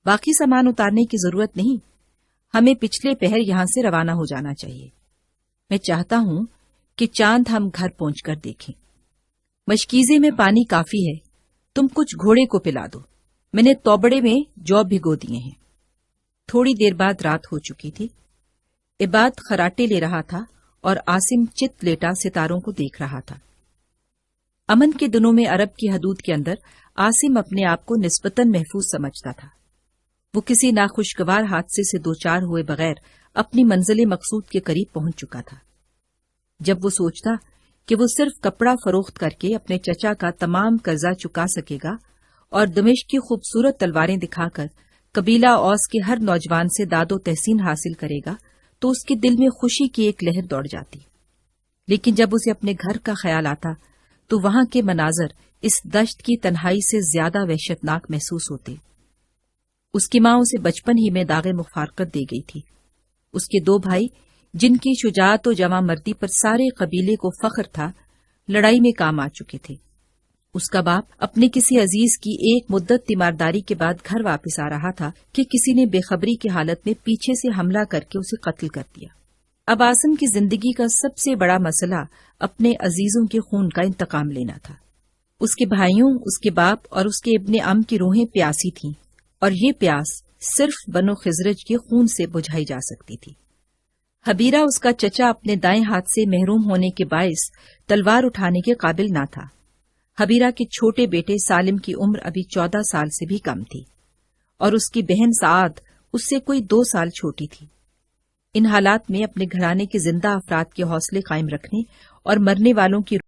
باقی سامان اتارنے کی ضرورت نہیں، ہمیں پچھلے پہر یہاں سے روانہ ہو جانا چاہیے۔ میں چاہتا ہوں کہ چاند ہم گھر پہنچ کر دیکھیں۔ مشکیزے میں پانی کافی ہے، تم کچھ گھوڑے کو پلا دو، میں نے توبڑے میں جو بھگو دیے ہیں۔ تھوڑی دیر بعد رات ہو چکی تھی۔ عباد خراٹے لے رہا تھا اور عاصم چت لیٹا ستاروں کو دیکھ رہا تھا۔ امن کے دنوں میں عرب کی حدود کے اندر عاصم اپنے آپ کو نسبتاً محفوظ سمجھتا تھا۔ وہ کسی ناخوشگوار حادثے سے دوچار ہوئے بغیر اپنی منزل مقصود کے قریب پہنچ چکا تھا۔ جب وہ سوچتا کہ وہ صرف کپڑا فروخت کر کے اپنے چچا کا تمام قرضہ چکا سکے گا اور دمشق کی خوبصورت تلواریں دکھا کر قبیلہ اوس کے ہر نوجوان سے داد و تحسین حاصل کرے گا تو اس کے دل میں خوشی کی ایک لہر دوڑ جاتی، لیکن جب اسے اپنے گھر کا خیال آتا تو وہاں کے مناظر اس دشت کی تنہائی سے زیادہ وحشتناک محسوس ہوتے۔ اس کی ماں اسے بچپن ہی میں داغ مفارقت دے گئی تھی۔ اس کے دو بھائی جن کی شجاعت و جواں مردی پر سارے قبیلے کو فخر تھا، لڑائی میں کام آ چکے تھے۔ اس کا باپ اپنے کسی عزیز کی ایک مدت تیمارداری کے بعد گھر واپس آ رہا تھا کہ کسی نے بے خبری کی حالت میں پیچھے سے حملہ کر کے اسے قتل کر دیا۔ اب عاصم کی زندگی کا سب سے بڑا مسئلہ اپنے عزیزوں کے خون کا انتقام لینا تھا۔ اس کے بھائیوں، اس کے باپ اور اس کے ابن عم کی روحیں پیاسی تھیں، اور یہ پیاس صرف بنو خزرج کے خون سے بجھائی جا سکتی تھی۔ حبیرہ اس کا چچا اپنے دائیں ہاتھ سے محروم ہونے کے باعث تلوار اٹھانے کے قابل نہ تھا۔ حبیرہ کے چھوٹے بیٹے سالم کی عمر ابھی 14 سال سے بھی کم تھی، اور اس کی بہن سعاد اس سے کوئی 2 سال چھوٹی تھی۔ ان حالات میں اپنے گھرانے کے زندہ افراد کے حوصلے قائم رکھنے اور مرنے والوں کی